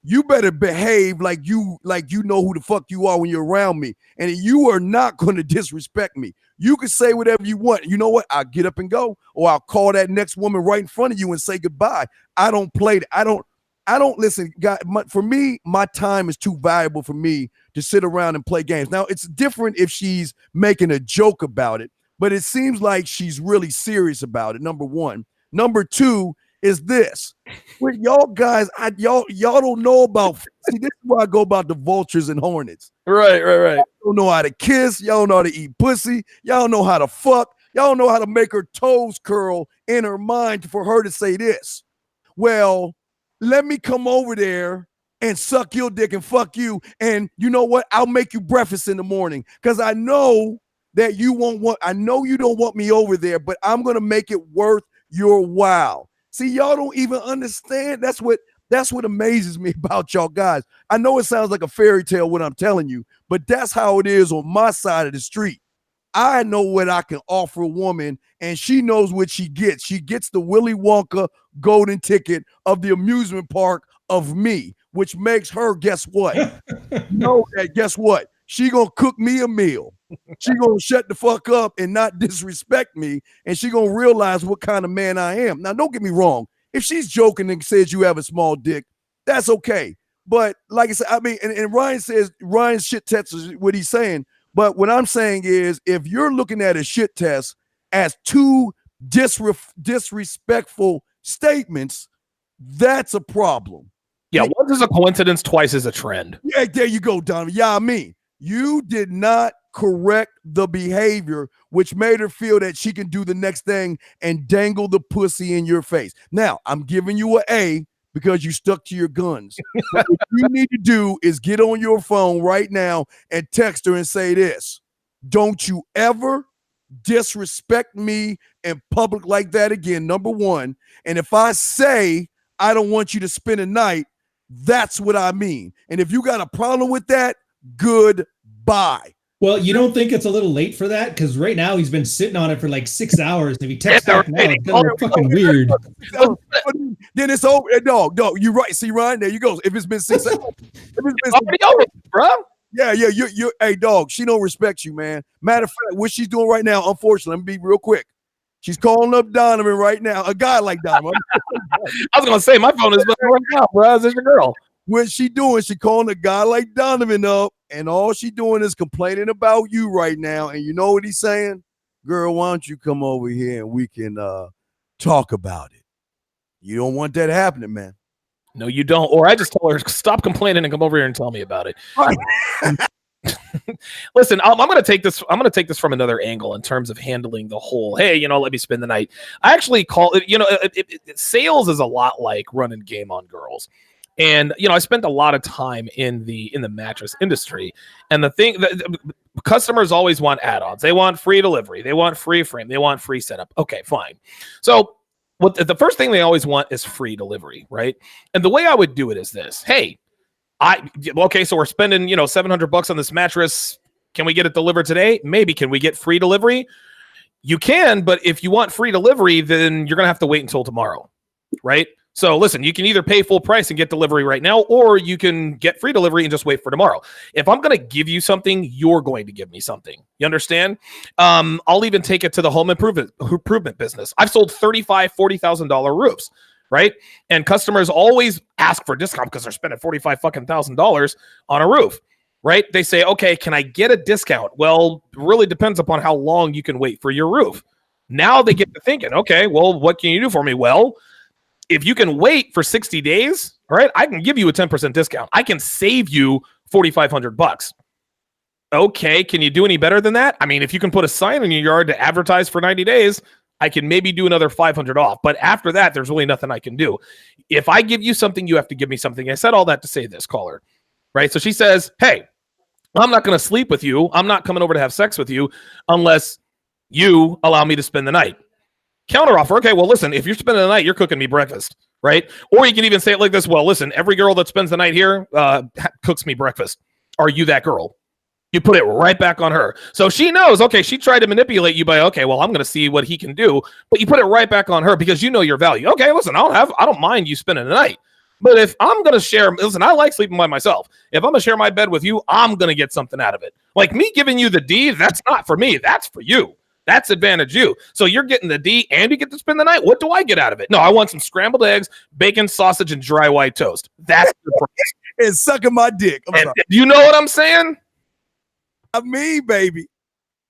You better behave like you know who the fuck you are when you're around me. And you are not going to disrespect me. You can say whatever you want. You know what? I'll get up and go, or I'll call that next woman right in front of you and say goodbye. I don't play. I don't listen, guys. For me, my time is too valuable for me to sit around and play games. Now, it's different if she's making a joke about it, but it seems like she's really serious about it. Number one. Number two is this. With y'all guys, y'all don't know about. See, this is where I go about the vultures and hornets. Right. Y'all don't know how to kiss. Y'all don't know how to eat pussy. Y'all don't know how to fuck. Y'all don't know how to make her toes curl in her mind for her to say this. Well, let me come over there and suck your dick and fuck you. And you know what? I'll make you breakfast in the morning because I know that you won't want. I know you don't want me over there, but I'm gonna make it worth your while. See, y'all don't even understand. That's what amazes me about y'all guys. I know it sounds like a fairy tale what I'm telling you, but that's how it is on my side of the street. I know what I can offer a woman, and she knows what she gets. She gets the Willy Wonka golden ticket of the amusement park of me, which makes her, guess what? Know that, guess what? She gonna cook me a meal. She gonna shut the fuck up and not disrespect me, and she gonna realize what kind of man I am. Now, don't get me wrong. If she's joking and says you have a small dick, that's okay. But like I said, I mean, and Ryan says Ryan's shit test is what he's saying. But what I'm saying is, if you're looking at a shit test as two disrespectful statements, that's a problem. Yeah, once is a coincidence, twice is a trend. Yeah, there you go, Donovan. Yeah, I mean, you did not correct the behavior, which made her feel that she can do the next thing and dangle the pussy in your face. Now, I'm giving you an A because you stuck to your guns. What you need to do is get on your phone right now and text her and say this. Don't you ever disrespect me in public like that again, number one. And if I say I don't want you to spend a night, that's what I mean. And if you got a problem with that, goodbye. Well, you don't think it's a little late for that? Because right now he's been sitting on it for like 6 hours. If he texts back now, it's gonna look fucking weird. Then it's over. Dog, you're right. See, Ryan, there you go. If it's been 6 hours, Already over, bro. Yeah. You. Hey, dog, she don't respect you, man. Matter of fact, what she's doing right now, unfortunately, let me be real quick. She's calling up Donovan right now. A guy like Donovan. I was gonna say my phone is right now, bro. Is this your girl? What she doing? She calling a guy like Donovan up, and all she doing is complaining about you right now. And you know what he's saying? Girl, why don't you come over here and we can talk about it? You don't want that happening, man. No, you don't. Or I just tell her, stop complaining and come over here and tell me about it. Listen, I'm going to take this. I'm going to take this from another angle in terms of handling the whole. Hey, let me spend the night. I actually call it. Sales is a lot like running game on girls, and I spent a lot of time in the mattress industry. And the thing that customers always want add-ons. They want free delivery. They want free frame. They want free setup. Okay, fine. So the first thing they always want is free delivery, right? And the way I would do it is this. Hey, so we're spending, $700 on this mattress. Can we get it delivered today? Maybe. Can we get free delivery? You can, but if you want free delivery, then you're going to have to wait until tomorrow, right? So listen, you can either pay full price and get delivery right now, or you can get free delivery and just wait for tomorrow. If I'm going to give you something, you're going to give me something. You understand? I'll even take it to the home improvement business. I've sold $35,000, $40,000 roofs, right? And customers always ask for a discount because they're spending $45,000 on a roof, right? They say, okay, can I get a discount? Well, it really depends upon how long you can wait for your roof. Now they get to thinking, okay, well, what can you do for me? Well, if you can wait for 60 days, all right, I can give you a 10% discount. I can save you $4,500. Okay, can you do any better than that? I mean, if you can put a sign in your yard to advertise for 90 days, I can maybe do another $500 off. But after that, there's really nothing I can do. If I give you something, you have to give me something. I said all that to say this, caller, right? So she says, hey, I'm not going to sleep with you. I'm not coming over to have sex with you unless you allow me to spend the night. Counteroffer. Okay, well, listen, if you're spending the night, you're cooking me breakfast, right? Or you can even say it like this. Well, listen, every girl that spends the night here cooks me breakfast. Are you that girl? You put it right back on her. So she knows, okay, she tried to manipulate you by, okay, well, I'm going to see what he can do. But you put it right back on her because you know your value. Okay, listen, I don't mind you spending the night. But if I'm going to share, listen, I like sleeping by myself. If I'm going to share my bed with you, I'm going to get something out of it. Like me giving you the D, that's not for me. That's for you. That's advantage you. So you're getting the D and you get to spend the night. What do I get out of it? No, I want some scrambled eggs, bacon, sausage, and dry white toast. That's the price. And sucking my dick. You know what I'm saying? I mean, baby.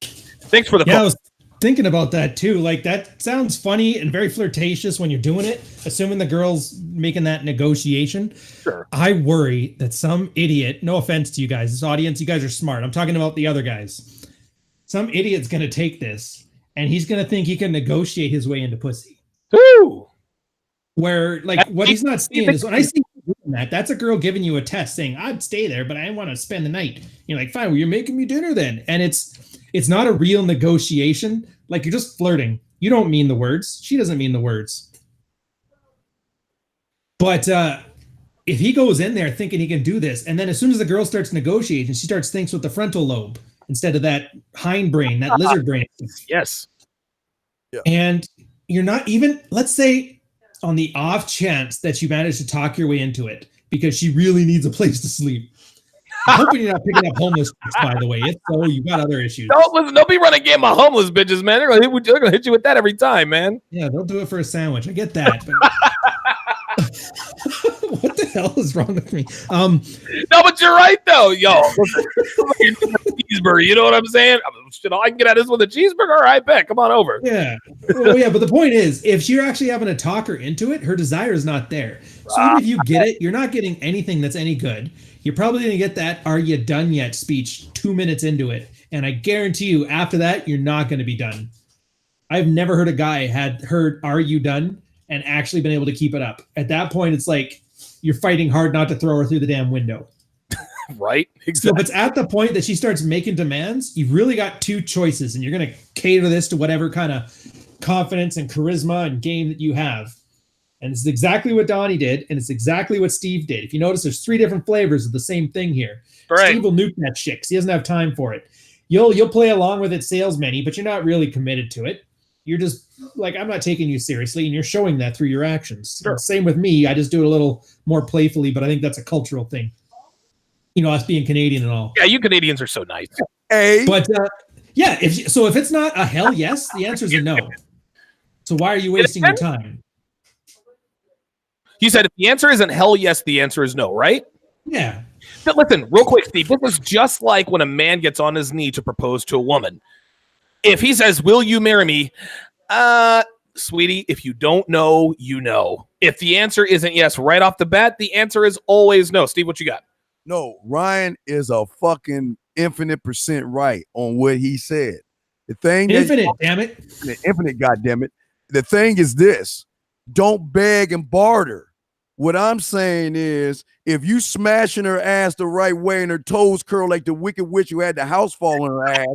Thanks for the call. I was thinking about that too. Like, that sounds funny and very flirtatious when you're doing it, assuming the girl's making that negotiation. Sure. I worry that some idiot, no offense to you guys, this audience, you guys are smart. I'm talking about the other guys. Some idiot's going to take this and he's going to think he can negotiate his way into pussy. Ooh. Where, like, what he's not seeing is when I see that, that's a girl giving you a test saying, I'd stay there, but I want to spend the night. You're like, fine, well, you're making me dinner then. And it's not a real negotiation. Like, you're just flirting. You don't mean the words. She doesn't mean the words. But if he goes in there thinking he can do this, and then as soon as the girl starts negotiating, she starts thinking with the frontal lobe instead of that hind brain, that lizard brain. Yes. Yeah. And you're not even, let's say, on the off chance that you manage to talk your way into it because she really needs a place to sleep. I'm hoping you're not picking up homeless chicks, by the way. If so, you've got other issues. Don't be running game of homeless bitches, man. They're gonna hit you with that every time, man. Yeah, they'll do it for a sandwich. I get that. But what the hell is wrong with me? No, but you're right though, yo. Cheeseburger, you know what I'm saying? I can get at this with a cheeseburger. All right, bet. Come on over. Yeah. Well, yeah, but the point is, if you're actually having to talk her into it, her desire is not there. So even if you get it, you're not getting anything that's any good. You're probably going to get that "Are you done yet?" speech 2 minutes into it, and I guarantee you, after that, you're not going to be done. I've never heard a guy had heard "Are you done?" and actually been able to keep it up. At that point, it's like you're fighting hard not to throw her through the damn window. Right? Exactly. So if it's at the point that she starts making demands, you've really got two choices, and you're going to cater this to whatever kind of confidence and charisma and game that you have. And it's exactly what Donnie did, and it's exactly what Steve did. If you notice, there's 3 different flavors of the same thing here. Right. Steve will nuke that shit because he doesn't have time for it. You'll play along with it salesman-y, but you're not really committed to it. You're just like, I'm not taking you seriously, and you're showing that through your actions. Sure. Same with me. I just do it a little more playfully, but I think that's a cultural thing. You know, us being Canadian and all. Yeah, you Canadians are so nice. Hey. But yeah, if it's not a hell yes, the answer is a no. So why are you wasting your time? You said if the answer isn't hell yes, the answer is no, right? Yeah. But listen, real quick, Steve, this is just like when a man gets on his knee to propose to a woman. If he says, "Will you marry me?" sweetie, if you don't know, you know. If the answer isn't yes right off the bat, the answer is always no. Steve, what you got? No, Ryan is a fucking infinite % right on what he said. The thing Infinite, damn it. Infinite, goddammit. The thing is this: don't beg and barter. What I'm saying is, if you smashing her ass the right way and her toes curl like the wicked witch who had the house fall on her ass,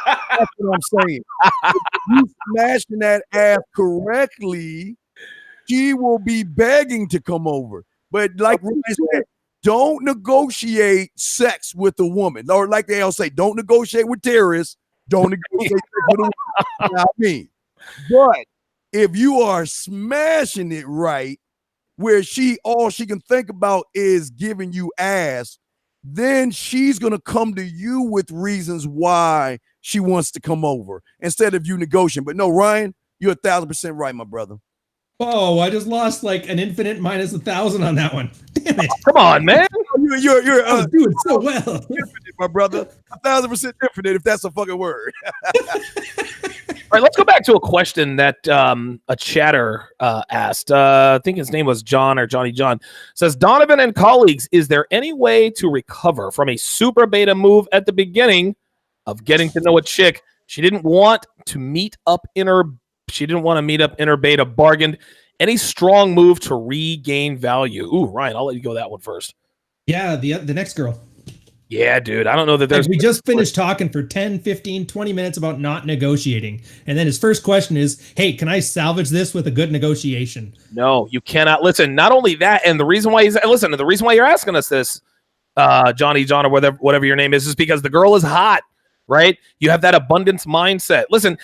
that's what I'm saying. If you smashing that ass correctly, she will be begging to come over. But like Ryan said, don't negotiate sex with a woman. Or like they all say, don't negotiate with terrorists. Don't negotiate sex with a woman. You know what I mean? But if you are smashing it right, where all she can think about is giving you ass, then she's going to come to you with reasons why she wants to come over instead of you negotiating. But no, Ryan, you're 1,000% right, my brother. Oh, I just lost like an infinite minus 1,000 on that one. Damn it. Come on, man. I was doing so well. Infinite, my brother. 1,000% infinite, if that's a fucking word. All right, let's go back to a question that a chatter asked. I think his name was John or Johnny John. Says, Donovan and colleagues, is there any way to recover from a super beta move at the beginning of getting to know a chick? She didn't want to meet up in her beta, bargained. Any strong move to regain value? Ooh, Ryan, I'll let you go that one first. Yeah, the next girl. Yeah, dude. I don't know that there's... We just finished talking for 10, 15, 20 minutes about not negotiating. And then his first question is, hey, can I salvage this with a good negotiation? No, you cannot. Listen, not only that, and the reason why the reason why you're asking us this, Johnny, John, or whatever your name is because the girl is hot, right? You have that abundance mindset. Listen,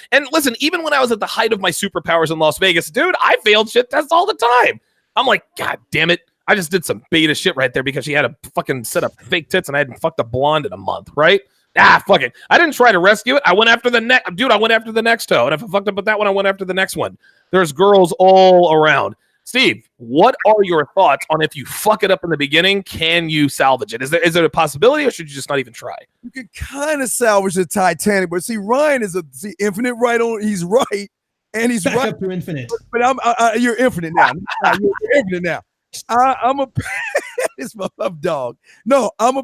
even when I was at the height of my superpowers in Las Vegas, dude, I failed shit tests all the time. I'm like, God damn it. I just did some beta shit right there because she had a fucking set of fake tits and I hadn't fucked a blonde in a month, right? Fuck it. I didn't try to rescue it. I went after the next, dude. I went after the next toe. And if I fucked up with that one, I went after the next one. There's girls all around. Steve, what are your thoughts on if you fuck it up in the beginning, can you salvage it? Is there a possibility or should you just not even try? You can kind of salvage the Titanic, but see, Ryan is infinite right on. He's right. And he's Back right. up to infinite. But you're infinite now. You're infinite now. I'm a it's my love dog. No, I'm a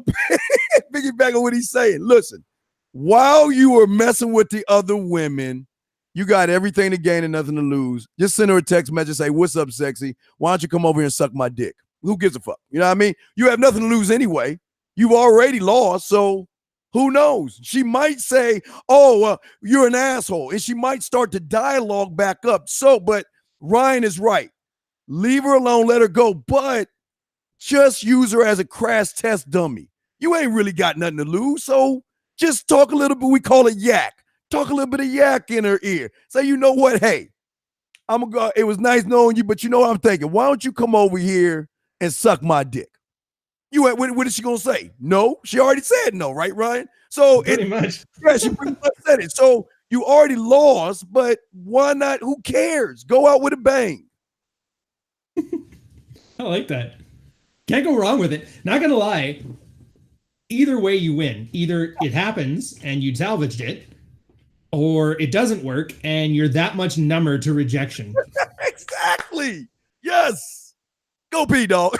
piggyback on what he's saying. Listen, while you were messing with the other women, you got everything to gain and nothing to lose. Just send her a text message, say, "What's up, sexy? Why don't you come over here and suck my dick?" Who gives a fuck? You know what I mean? You have nothing to lose anyway. You've already lost, so who knows? She might say, "Oh, you're an asshole," and she might start to dialogue back up. So, but Ryan is right. Leave her alone, let her go, but just use her as a crash test dummy. You ain't really got nothing to lose, so just talk a little bit. We call it yak. Talk a little bit of yak in her ear. Say, you know what? Hey, I'm gonna go. It was nice knowing you, but you know what I'm thinking? Why don't you come over here and suck my dick? What is she gonna say? No, she already said no, right, Ryan? So Pretty much. Yeah, she pretty much said it. So you already lost, but why not? Who cares? Go out with a bang. I like that. Can't go wrong with it. Not gonna lie. Either way you win. Either it happens and you salvaged it, or it doesn't work and you're that much number to rejection. Exactly. Yes. Go pee, dog.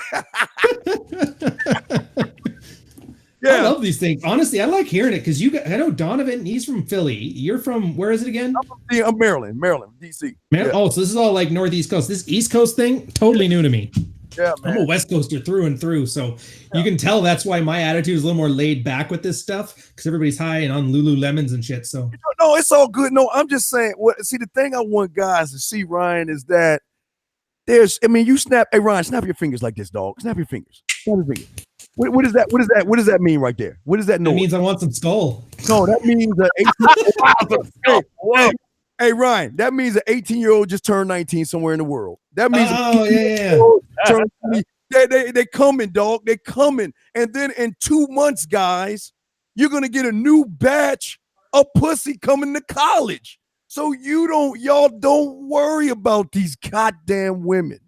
I love these things. Honestly, I like hearing it because I know Donovan, he's from Philly. You're from, where is it again? I'm Maryland, DC. Yeah. Oh, so this is all like Northeast Coast. This East Coast thing, totally new to me. Yeah, man. I'm a West Coaster through and through. So you can tell that's why my attitude is a little more laid back with this stuff because everybody's high and on Lululemons and shit. So no, it's all good. No, I'm just saying, see, the thing I want guys to see, Ryan, is that you snap, hey, Ryan, snap your fingers like this, dog. Snap your fingers. Snap your fingers. What is that? What does that mean right there? What does that noise? That means I want some skull. No, that means hey, Ryan, that means an 18-year-old just turned 19 somewhere in the world. That means they coming, dog. They coming. And then in 2 months, guys, you're gonna get a new batch of pussy coming to college. So y'all don't worry about these goddamn women.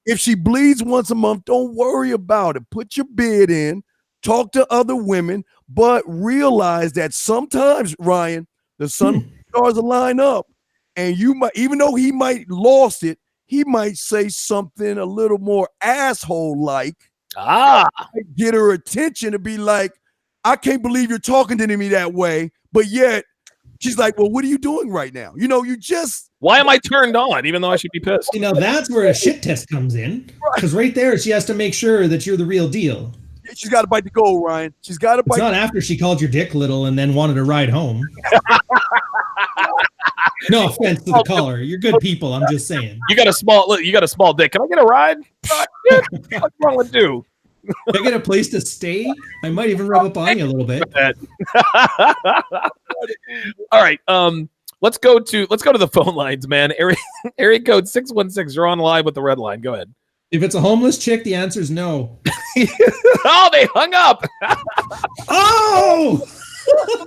If she bleeds once a month, don't worry about it. Put your bid in, talk to other women, but realize that sometimes, Ryan, the sun stars align up and you might, even though he might lost it, he might say something a little more asshole-like. Get her attention to be like, I can't believe you're talking to me that way, but yet she's like, well, what are you doing right now? You know, you just. Why am I turned on, even though I should be pissed? You know, that's where a shit test comes in. Because right there, she has to make sure that you're the real deal. She's got to bite the gold, Ryan. She's got to bite. It's not after she called your dick little and then wanted to ride home. No offense to the caller. You're good people. I'm just saying. You got a small dick. Can I get a ride? What's wrong with you? If I get a place to stay, I might even rub up on you a little bit. All right. Let's go to the phone lines, man. Area code 616. You're on live with the red line. Go ahead. If it's a homeless chick, the answer is no. Oh, they hung up. Oh,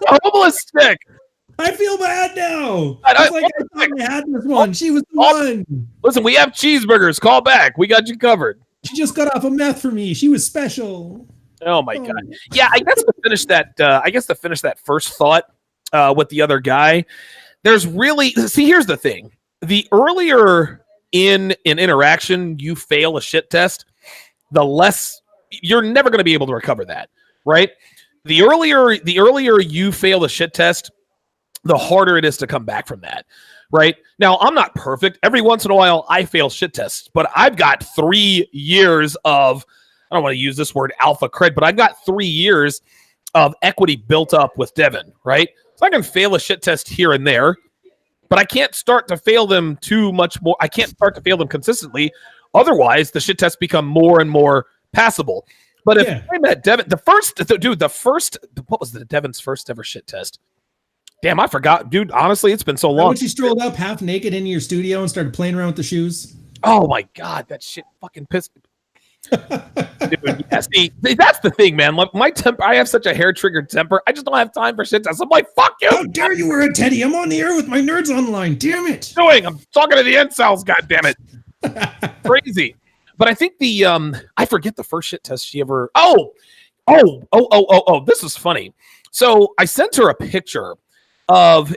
a homeless chick. I feel bad now. I thought I had this one. She was the one. Listen, we have cheeseburgers. Call back. We got you covered. She just got off of meth for me. She was special. Oh my god. Yeah, I guess to finish that first thought with the other guy, there's really here's the thing. The earlier in an interaction you fail a shit test, the less you're never going to be able to recover that, right? The earlier you fail a shit test, the harder it is to come back from that, right? Now, I'm not perfect. Every once in a while, I fail shit tests, but I've got 3 years of, I don't want to use this word alpha cred, but I've got 3 years of equity built up with Devin, right? So I can fail a shit test here and there, but I can't start to fail them too much more. I can't start to fail them consistently. Otherwise, the shit tests become more and more passable. But if I met Devin, what was Devin's first ever shit test? Damn, I forgot. Dude, honestly, it's been so long. When she strolled up half naked into your studio and started playing around with the shoes. Oh my God, that shit fucking pissed me. Dude, yeah, see, that's the thing, man. Like my temper, I have such a hair-triggered temper. I just don't have time for shit tests. I'm like, fuck you. How dare you wear a teddy? I'm on the air with my nerds online. Damn it. I'm talking to the incels, God damn it. Crazy. But I think I forget the first shit test she ever. Oh, this is funny. So I sent her a picture of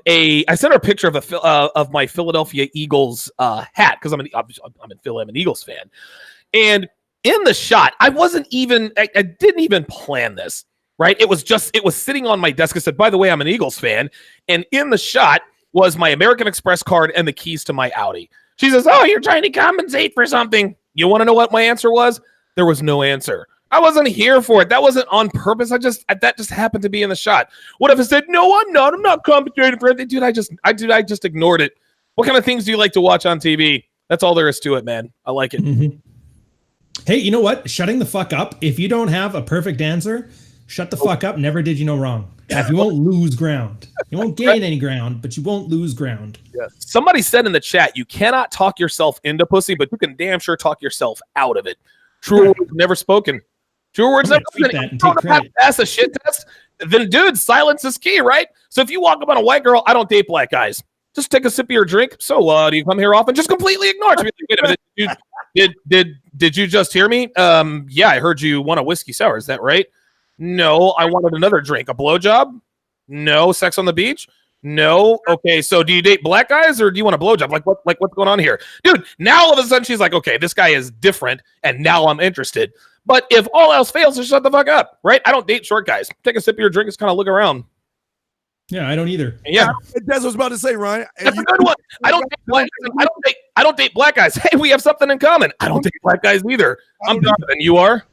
my Philadelphia Eagles hat because I'm in Philly. I'm an Eagles fan, and in the shot, I didn't even plan this. Right? It was sitting on my desk. I said, by the way, I'm an Eagles fan, and in the shot was my American Express card and the keys to my Audi. She says, "Oh, you're trying to compensate for something." You want to know what my answer was? There was no answer. I wasn't here for it. That wasn't on purpose. That just happened to be in the shot. What if I said, "No, I'm not. I'm not compensating for anything." Dude, I just ignored it. What kind of things do you like to watch on TV? That's all there is to it, man. I like it. Mm-hmm. Hey, you know what? Shutting the fuck up. If you don't have a perfect answer, shut the fuck up. Never did you know wrong. If you won't lose ground. You won't gain any ground, but you won't lose ground. Yes. Somebody said in the chat, you cannot talk yourself into pussy, but you can damn sure talk yourself out of it. True words never spoken. True words never spoken. If you don't have to pass a shit test, then dude, silence is key, right? So if you walk up on a white girl, I don't date black guys. Just take a sip of your drink. So do you come here often? Just completely ignore it. Wait a minute. Did you just hear me? Yeah, I heard you want a whiskey sour. Is that right? No, I wanted another drink. A blowjob? No. Sex on the beach? No. Okay, so do you date black guys or do you want a blowjob? Like what's going on here? Dude, now all of a sudden she's like, okay, this guy is different and now I'm interested. But if all else fails, just shut the fuck up, right? I don't date short guys. Take a sip of your drink, just kind of look around. Yeah, I don't either. Yeah. That's what I was about to say, Ryan. That's a good one. I don't date black guys. Hey, we have something in common. I don't date black guys either. I'm Donovan. You are?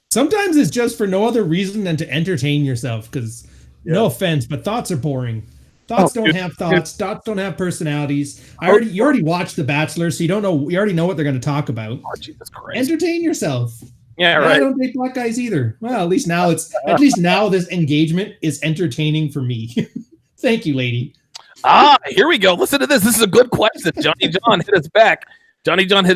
Sometimes it's just for no other reason than to entertain yourself because, no offense, but thoughts are boring. Thoughts don't have thoughts. Thoughts don't have personalities. You already watched The Bachelor, so you already know what they're going to talk about. Oh, Jesus Christ. Entertain yourself. Yeah, right. I don't date black guys either. Well, at least now this engagement is entertaining for me. Thank you, lady. Here we go. Listen to this. This is a good question. Johnny John hit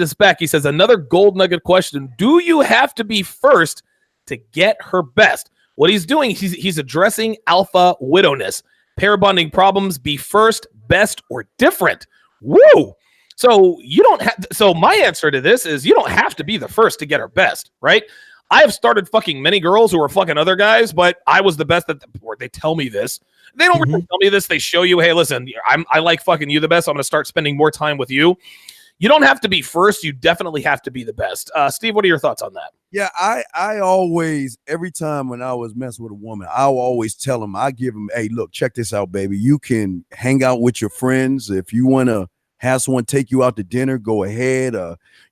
us back. He says, another gold nugget question. Do you have to be first to get her best? What he's doing, he's addressing alpha widowness. Pair bonding problems, be first, best, or different. Woo! So my answer to this is you don't have to be the first to get her best, right? I have started fucking many girls who are fucking other guys, but I was the best at they tell me this. They don't really tell me this. They show you, hey, listen, I like fucking you the best. So I'm going to start spending more time with you. You don't have to be first. You definitely have to be the best. Steve, what are your thoughts on that? Yeah, I always, every time when I was messing with a woman, I'll always tell them, I give them, hey, look, check this out, baby. You can hang out with your friends. If you want to have someone take you out to dinner, go ahead.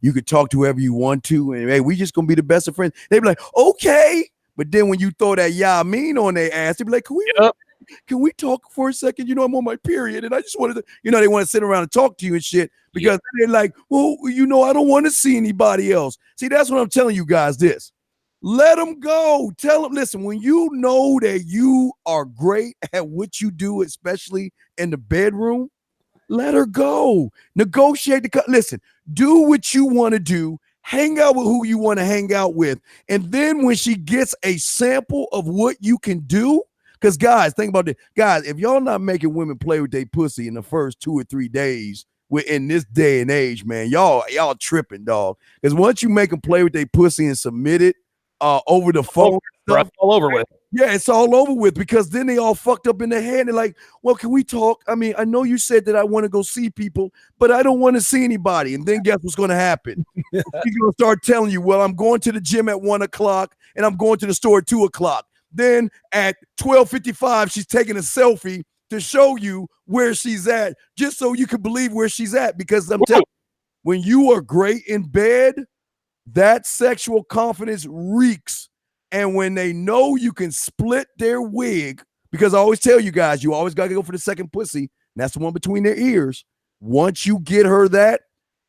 You could talk to whoever you want to. And hey, we just going to be the best of friends. They be like, okay. But then when you throw that yeah mean on their ass, they be like, can we talk for a second? You know, I'm on my period and I just wanted to, you know, they want to sit around and talk to you and shit because they're like, well, you know, I don't want to see anybody else. See, that's what I'm telling you guys this. Let them go. Tell them, listen, when you know that you are great at what you do, especially in the bedroom, let her go. Negotiate listen, do what you want to do. Hang out with who you want to hang out with. And then when she gets a sample of what you can do, because guys, think about this. Guys, if y'all not making women play with their pussy in the first 2 or 3 days, we're in this day and age, man, y'all tripping, dog. Because once you make them play with their pussy and submit it over the phone, stuff, all over with. Yeah, it's all over with because then they all fucked up in their head. They're like, well, can we talk? I mean, I know you said that I want to go see people, but I don't want to see anybody. And then guess what's going to happen? She's going to start telling you, well, I'm going to the gym at 1 o'clock and I'm going to the store at 2 o'clock. Then at 12:55, she's taking a selfie to show you where she's at, just so you can believe where she's at. Because I'm telling you, when you are great in bed, that sexual confidence reeks. And when they know you can split their wig, because I always tell you guys, you always got to go for the second pussy. And that's the one between their ears. Once you get her that,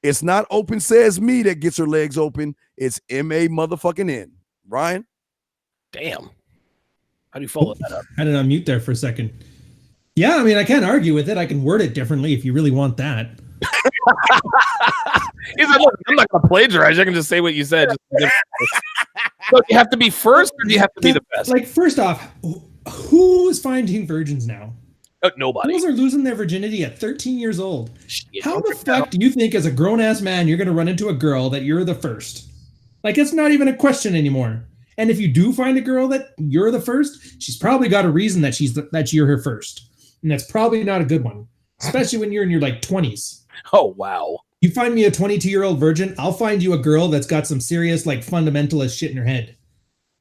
it's not open sesame that gets her legs open. It's M-A motherfucking N. Ryan? Damn. How do you follow that up? I had it on mute there for a second. Yeah, I mean, I can't argue with it. I can word it differently if you really want that. He's like, look, I'm not going to plagiarize. I can just say what you said. So you have to be first or do you have to be the best? Like, first off, who is finding virgins now? Nobody. Girls are losing their virginity at 13 years old. Shit, how the fuck do you think as a grown-ass man you're going to run into a girl that you're the first? Like, it's not even a question anymore. And if you do find a girl that you're the first, she's probably got a reason that that you're her first. And that's probably not a good one, especially when you're in your like 20s. Oh, wow. You find me a 22-year-old virgin, I'll find you a girl that's got some serious like fundamentalist shit in her head.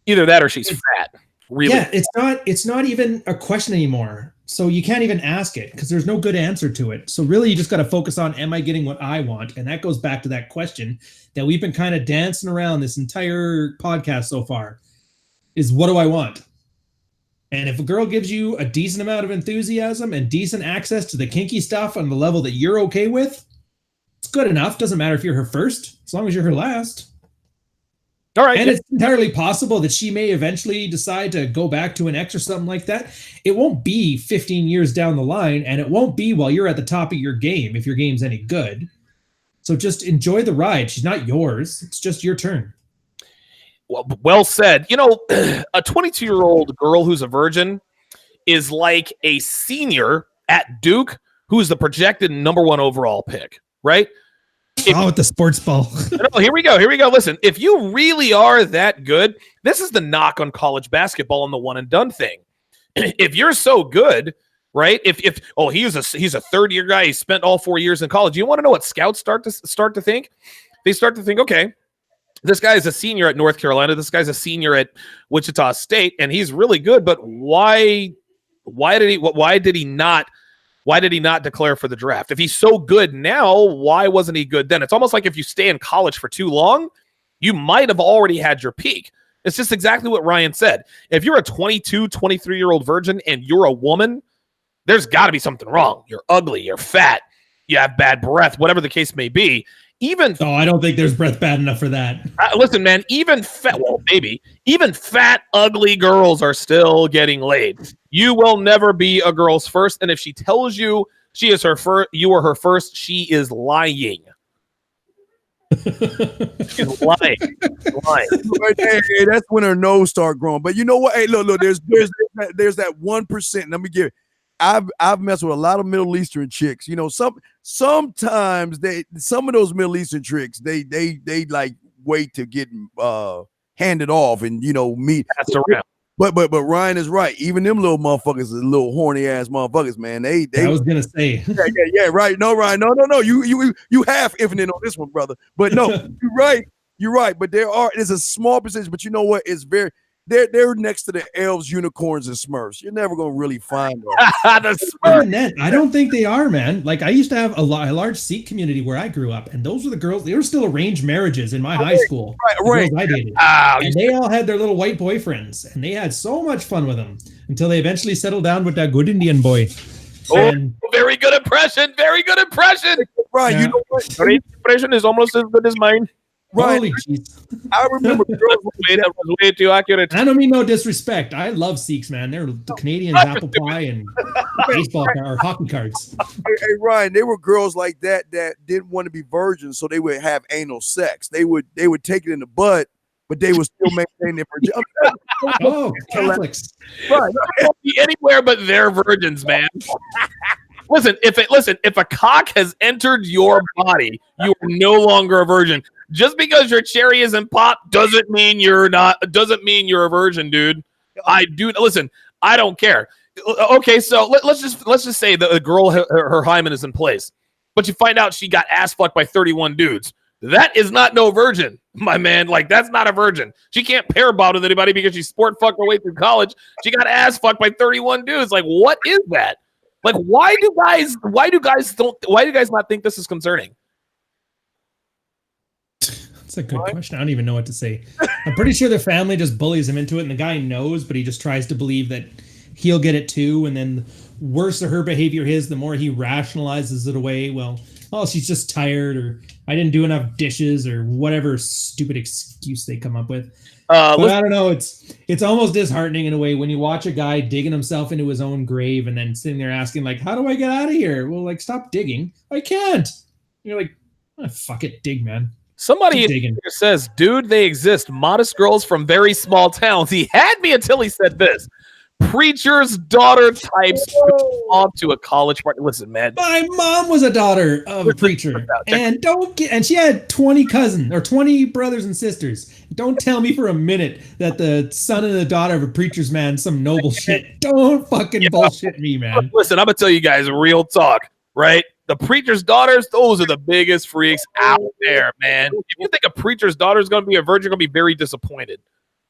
Either that or she's fat. Really? Yeah, it's not even a question anymore. So you can't even ask it because there's no good answer to it. So really you just got to focus on, am I getting what I want? And that goes back to that question that we've been kind of dancing around this entire podcast so far is, what do I want? And if a girl gives you a decent amount of enthusiasm and decent access to the kinky stuff on the level that you're okay with, it's good enough. Doesn't matter if you're her first, as long as you're her last. All right. And it's entirely possible that she may eventually decide to go back to an ex or something like that. It won't be 15 years down the line, and it won't be while you're at the top of your game if your game's any good. So just enjoy the ride. She's not yours. It's just your turn. Well said. You know, a 22-year-old girl who's a virgin is like a senior at Duke who's the projected #1 overall pick, right? With the sports ball. No, here we go. Listen, if you really are that good, this is the knock on college basketball and the one and done thing. If you're so good, right? He's a third-year guy. He spent all 4 years in college. You want to know what scouts start to think? They start to think, okay, this guy is a senior at North Carolina. This guy's a senior at Wichita State, and he's really good. But why did he not declare for the draft? If he's so good now, why wasn't he good then? It's almost like if you stay in college for too long, you might have already had your peak. It's just exactly what Ryan said. If you're a 22, 23-year-old virgin and you're a woman, there's got to be something wrong. You're ugly. You're fat. You have bad breath, whatever the case may be. I don't think there's breath bad enough for that. Listen, man, even fat, ugly girls are still getting laid. You will never be a girl's first. And if she tells you she is her first, you are her first, she is lying. She's lying. Hey, that's when her nose start growing. But you know what? Hey, look, there's that 1%. Let me give it. I've messed with a lot of Middle Eastern chicks. You know, sometimes some of those Middle Eastern chicks, they like wait to get hand it off and meet. Passed around. But Ryan is right. Even them little motherfuckers, the little horny ass motherfuckers, man. They I was gonna say. yeah, right. No, Ryan, no. You half infinite on this one, brother. But no, you're right. But there's a small percentage. But you know what? It's very they're next to the elves, unicorns, and Smurfs. You're never gonna really find them. Even then, I don't think they are, man. Like I used to have a large Sikh community where I grew up, and those were the girls. They were still arranged marriages in my high school. Right. I dated. And they all had their little white boyfriends, and they had so much fun with them until they eventually settled down with that good Indian boy. And, Very good impression. Very good impression. Right. Yeah. You know what? Your impression is almost as good as mine. Right. holy jeez. I remember girls. That was way too accurate. I don't mean no disrespect. I love Sikhs, man. They're the Canadians, apple pie and baseball or hockey cards. Hey, Ryan, they were girls like that didn't want to be virgins, so they would have anal sex. They would take it in the butt, but they would still maintain their virginity. Oh, Catholics. Right. Be anywhere but they're virgins, man. Listen, if a cock has entered your body, you are no longer a virgin. Just because your cherry isn't popped doesn't mean you're a virgin, dude. Listen, I don't care. Okay, so let's just say that a girl, her hymen is in place, but you find out she got ass fucked by 31 dudes. That is not no virgin, my man. Like, that's not a virgin. She can't pair bond with anybody because she sport fucked her way through college. She got ass fucked by 31 dudes. Like, what is that? Like, why do guys not think this is concerning? That's a good question. I don't even know what to say. I'm pretty sure the family just bullies him into it, and the guy knows, but he just tries to believe that he'll get it too. And then the worse her behavior is, the more he rationalizes it away. Well, she's just tired, or I didn't do enough dishes, or whatever stupid excuse they come up with. But I don't know. It's almost disheartening in a way when you watch a guy digging himself into his own grave and then sitting there asking, like, how do I get out of here? Well, like, stop digging. I can't. You're like, fuck it, dig, man. Somebody here says, dude, they exist. Modest girls from very small towns. He had me until he said this. Preacher's daughter types off to a college party. Listen, man. My mom was a daughter of a preacher. And she had 20 cousins or 20 brothers and sisters. Don't tell me for a minute that the son and the daughter of a preacher's man, some noble shit. Don't fucking bullshit me, man. Listen, I'm going to tell you guys real talk, right? The preacher's daughters, those are the biggest freaks out there, man. If you think a preacher's daughter is going to be a virgin, you're going to be very disappointed.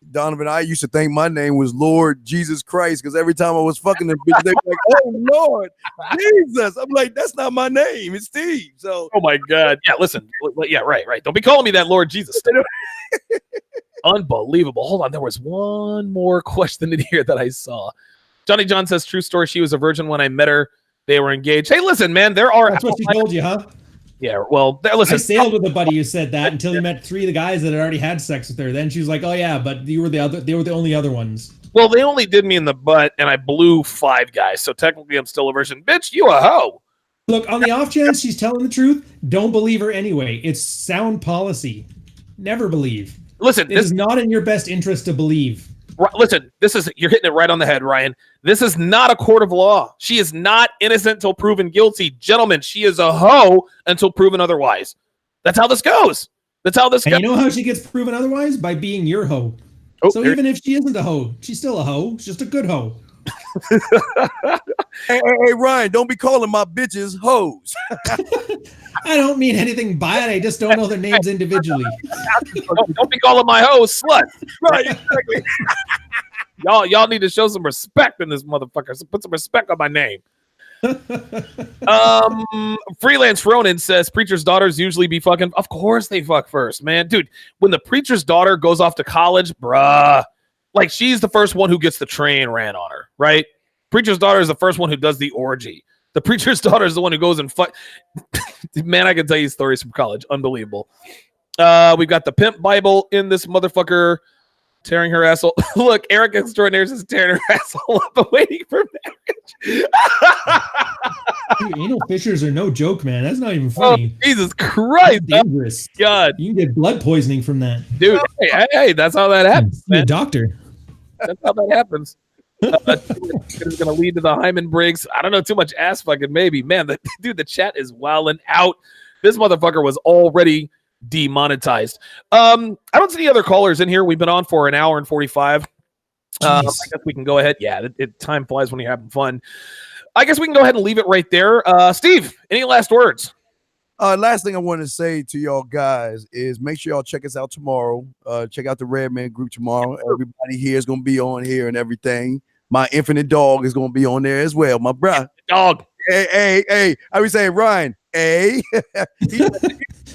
Donovan, I used to think my name was Lord Jesus Christ because every time I was fucking them bitches, they were like, oh, Lord Jesus. I'm like, that's not my name. It's Steve. So, oh, my God. Yeah, listen. Yeah, right. Don't be calling me that Lord Jesus. Unbelievable. Hold on. There was one more question in here that I saw. Johnny John says, true story. She was a virgin when I met her. They were engaged. Hey, listen, man, That's what she told you, huh? Yeah, well, listen. I sailed with a buddy who said that until he met 3 of the guys that had already had sex with her. Then she was like, oh, yeah, but they were the only other ones. Well, they only did me in the butt, and I blew 5 guys, so technically I'm still a virgin. Bitch, you a hoe. Look, on the off chance she's telling the truth, don't believe her anyway. It's sound policy. Never believe. Listen, this is not in your best interest to believe. Listen, you're hitting it right on the head, Ryan. This is not a court of law. She is not innocent until proven guilty. Gentlemen, she is a hoe until proven otherwise. That's how this goes. And you know how she gets proven otherwise? By being your hoe. So even if she isn't a hoe, she's still a hoe. She's just a good hoe. Hey, Ryan, don't be calling my bitches hoes. I don't mean anything by it. I just don't know their names individually. Don't be calling my hoe slut. Right, exactly. Y'all need to show some respect in this motherfucker. So put some respect on my name. Freelance Ronan says preacher's daughters usually be fucking. Of course they fuck first, man. Dude, when the preacher's daughter goes off to college, bruh, like she's the first one who gets the train ran on her, right? Preacher's daughter is the first one who does the orgy. The preacher's daughter is the one who goes and fuck. Man, I can tell you stories from college. Unbelievable. We've got the pimp Bible in this motherfucker tearing her asshole. Look, Eric Extraordinaire is tearing her asshole up and waiting for marriage. Dude, anal fissures are no joke, man. That's not even funny. Oh, Jesus Christ. That's dangerous. God. You can get blood poisoning from that. Dude, hey, that's how that happens. Be a doctor. That's how that happens. It's going to lead to the hymen breaks. I don't know, too much ass fucking maybe. Man, the chat is wilding out. This motherfucker was already demonetized. I don't see any other callers in here. We've been on for an hour and 45. I guess we can go ahead. Yeah, time flies when you're having fun. I guess we can go ahead and leave it right there. Steve, any last words? Last thing I want to say to y'all guys is make sure y'all check us out tomorrow. Check out the Redman group tomorrow. Everybody here is going to be on here and everything. My infinite dog is going to be on there as well. My brother. Dog. Hey. I was saying, Ryan, he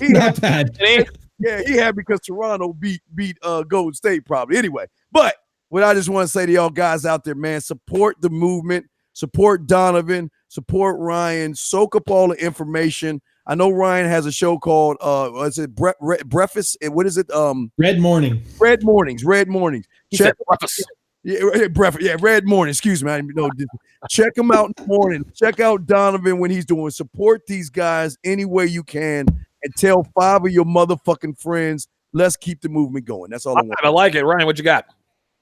Not bad. Yeah, he had because Toronto beat Golden State probably. Anyway, but what I just want to say to y'all guys out there, man, support the movement, support Donovan, support Ryan, soak up all the information. I know Ryan has a show called is it Breakfast? What is it? Red Morning. Red Mornings. Check breakfast. Yeah, Red Morning. Excuse me. I didn't know. Check him out in the morning. Check out Donovan when he's doing. Support these guys any way you can, and tell 5 of your motherfucking friends. Let's keep the movement going. That's all I want. I like it, Ryan. What you got?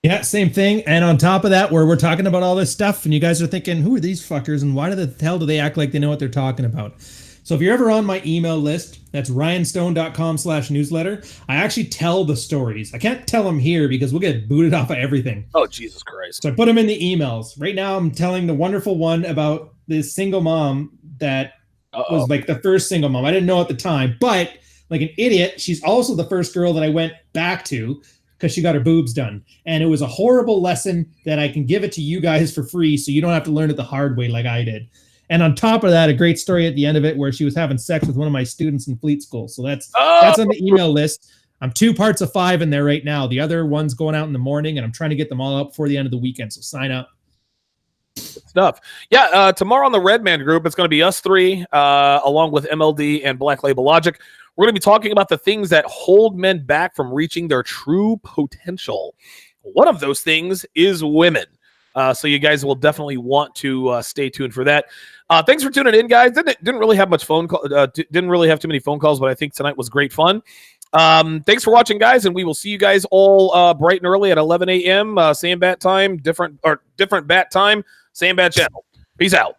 Yeah, same thing. And on top of that, where we're talking about all this stuff, and you guys are thinking, who are these fuckers, and why the hell do they act like they know what they're talking about? So if you're ever on my email list, that's ryanstone.com/newsletter. I actually tell the stories. I can't tell them here because we'll get booted off of everything. Oh, Jesus Christ. So I put them in the emails. Right now, I'm telling the wonderful one about this single mom that was like the first single mom. I didn't know at the time, but like an idiot, she's also the first girl that I went back to because she got her boobs done. And it was a horrible lesson that I can give it to you guys for free so you don't have to learn it the hard way like I did. And on top of that, a great story at the end of it where she was having sex with one of my students in Fleet School. So that's on the email list. I'm 2 parts of 5 in there right now. The other one's going out in the morning, and I'm trying to get them all up before the end of the weekend. So sign up. Stuff. Yeah, tomorrow on the Redman group, it's going to be us 3, along with MLD and Black Label Logic. We're going to be talking about the things that hold men back from reaching their true potential. One of those things is women. So you guys will definitely want to stay tuned for that. Thanks for tuning in, guys. Didn't really have much phone call. Didn't really have too many phone calls, but I think tonight was great fun. Thanks for watching, guys, and we will see you guys all bright and early at 11 a.m. Same bat time, different bat time, same bat channel. Peace out.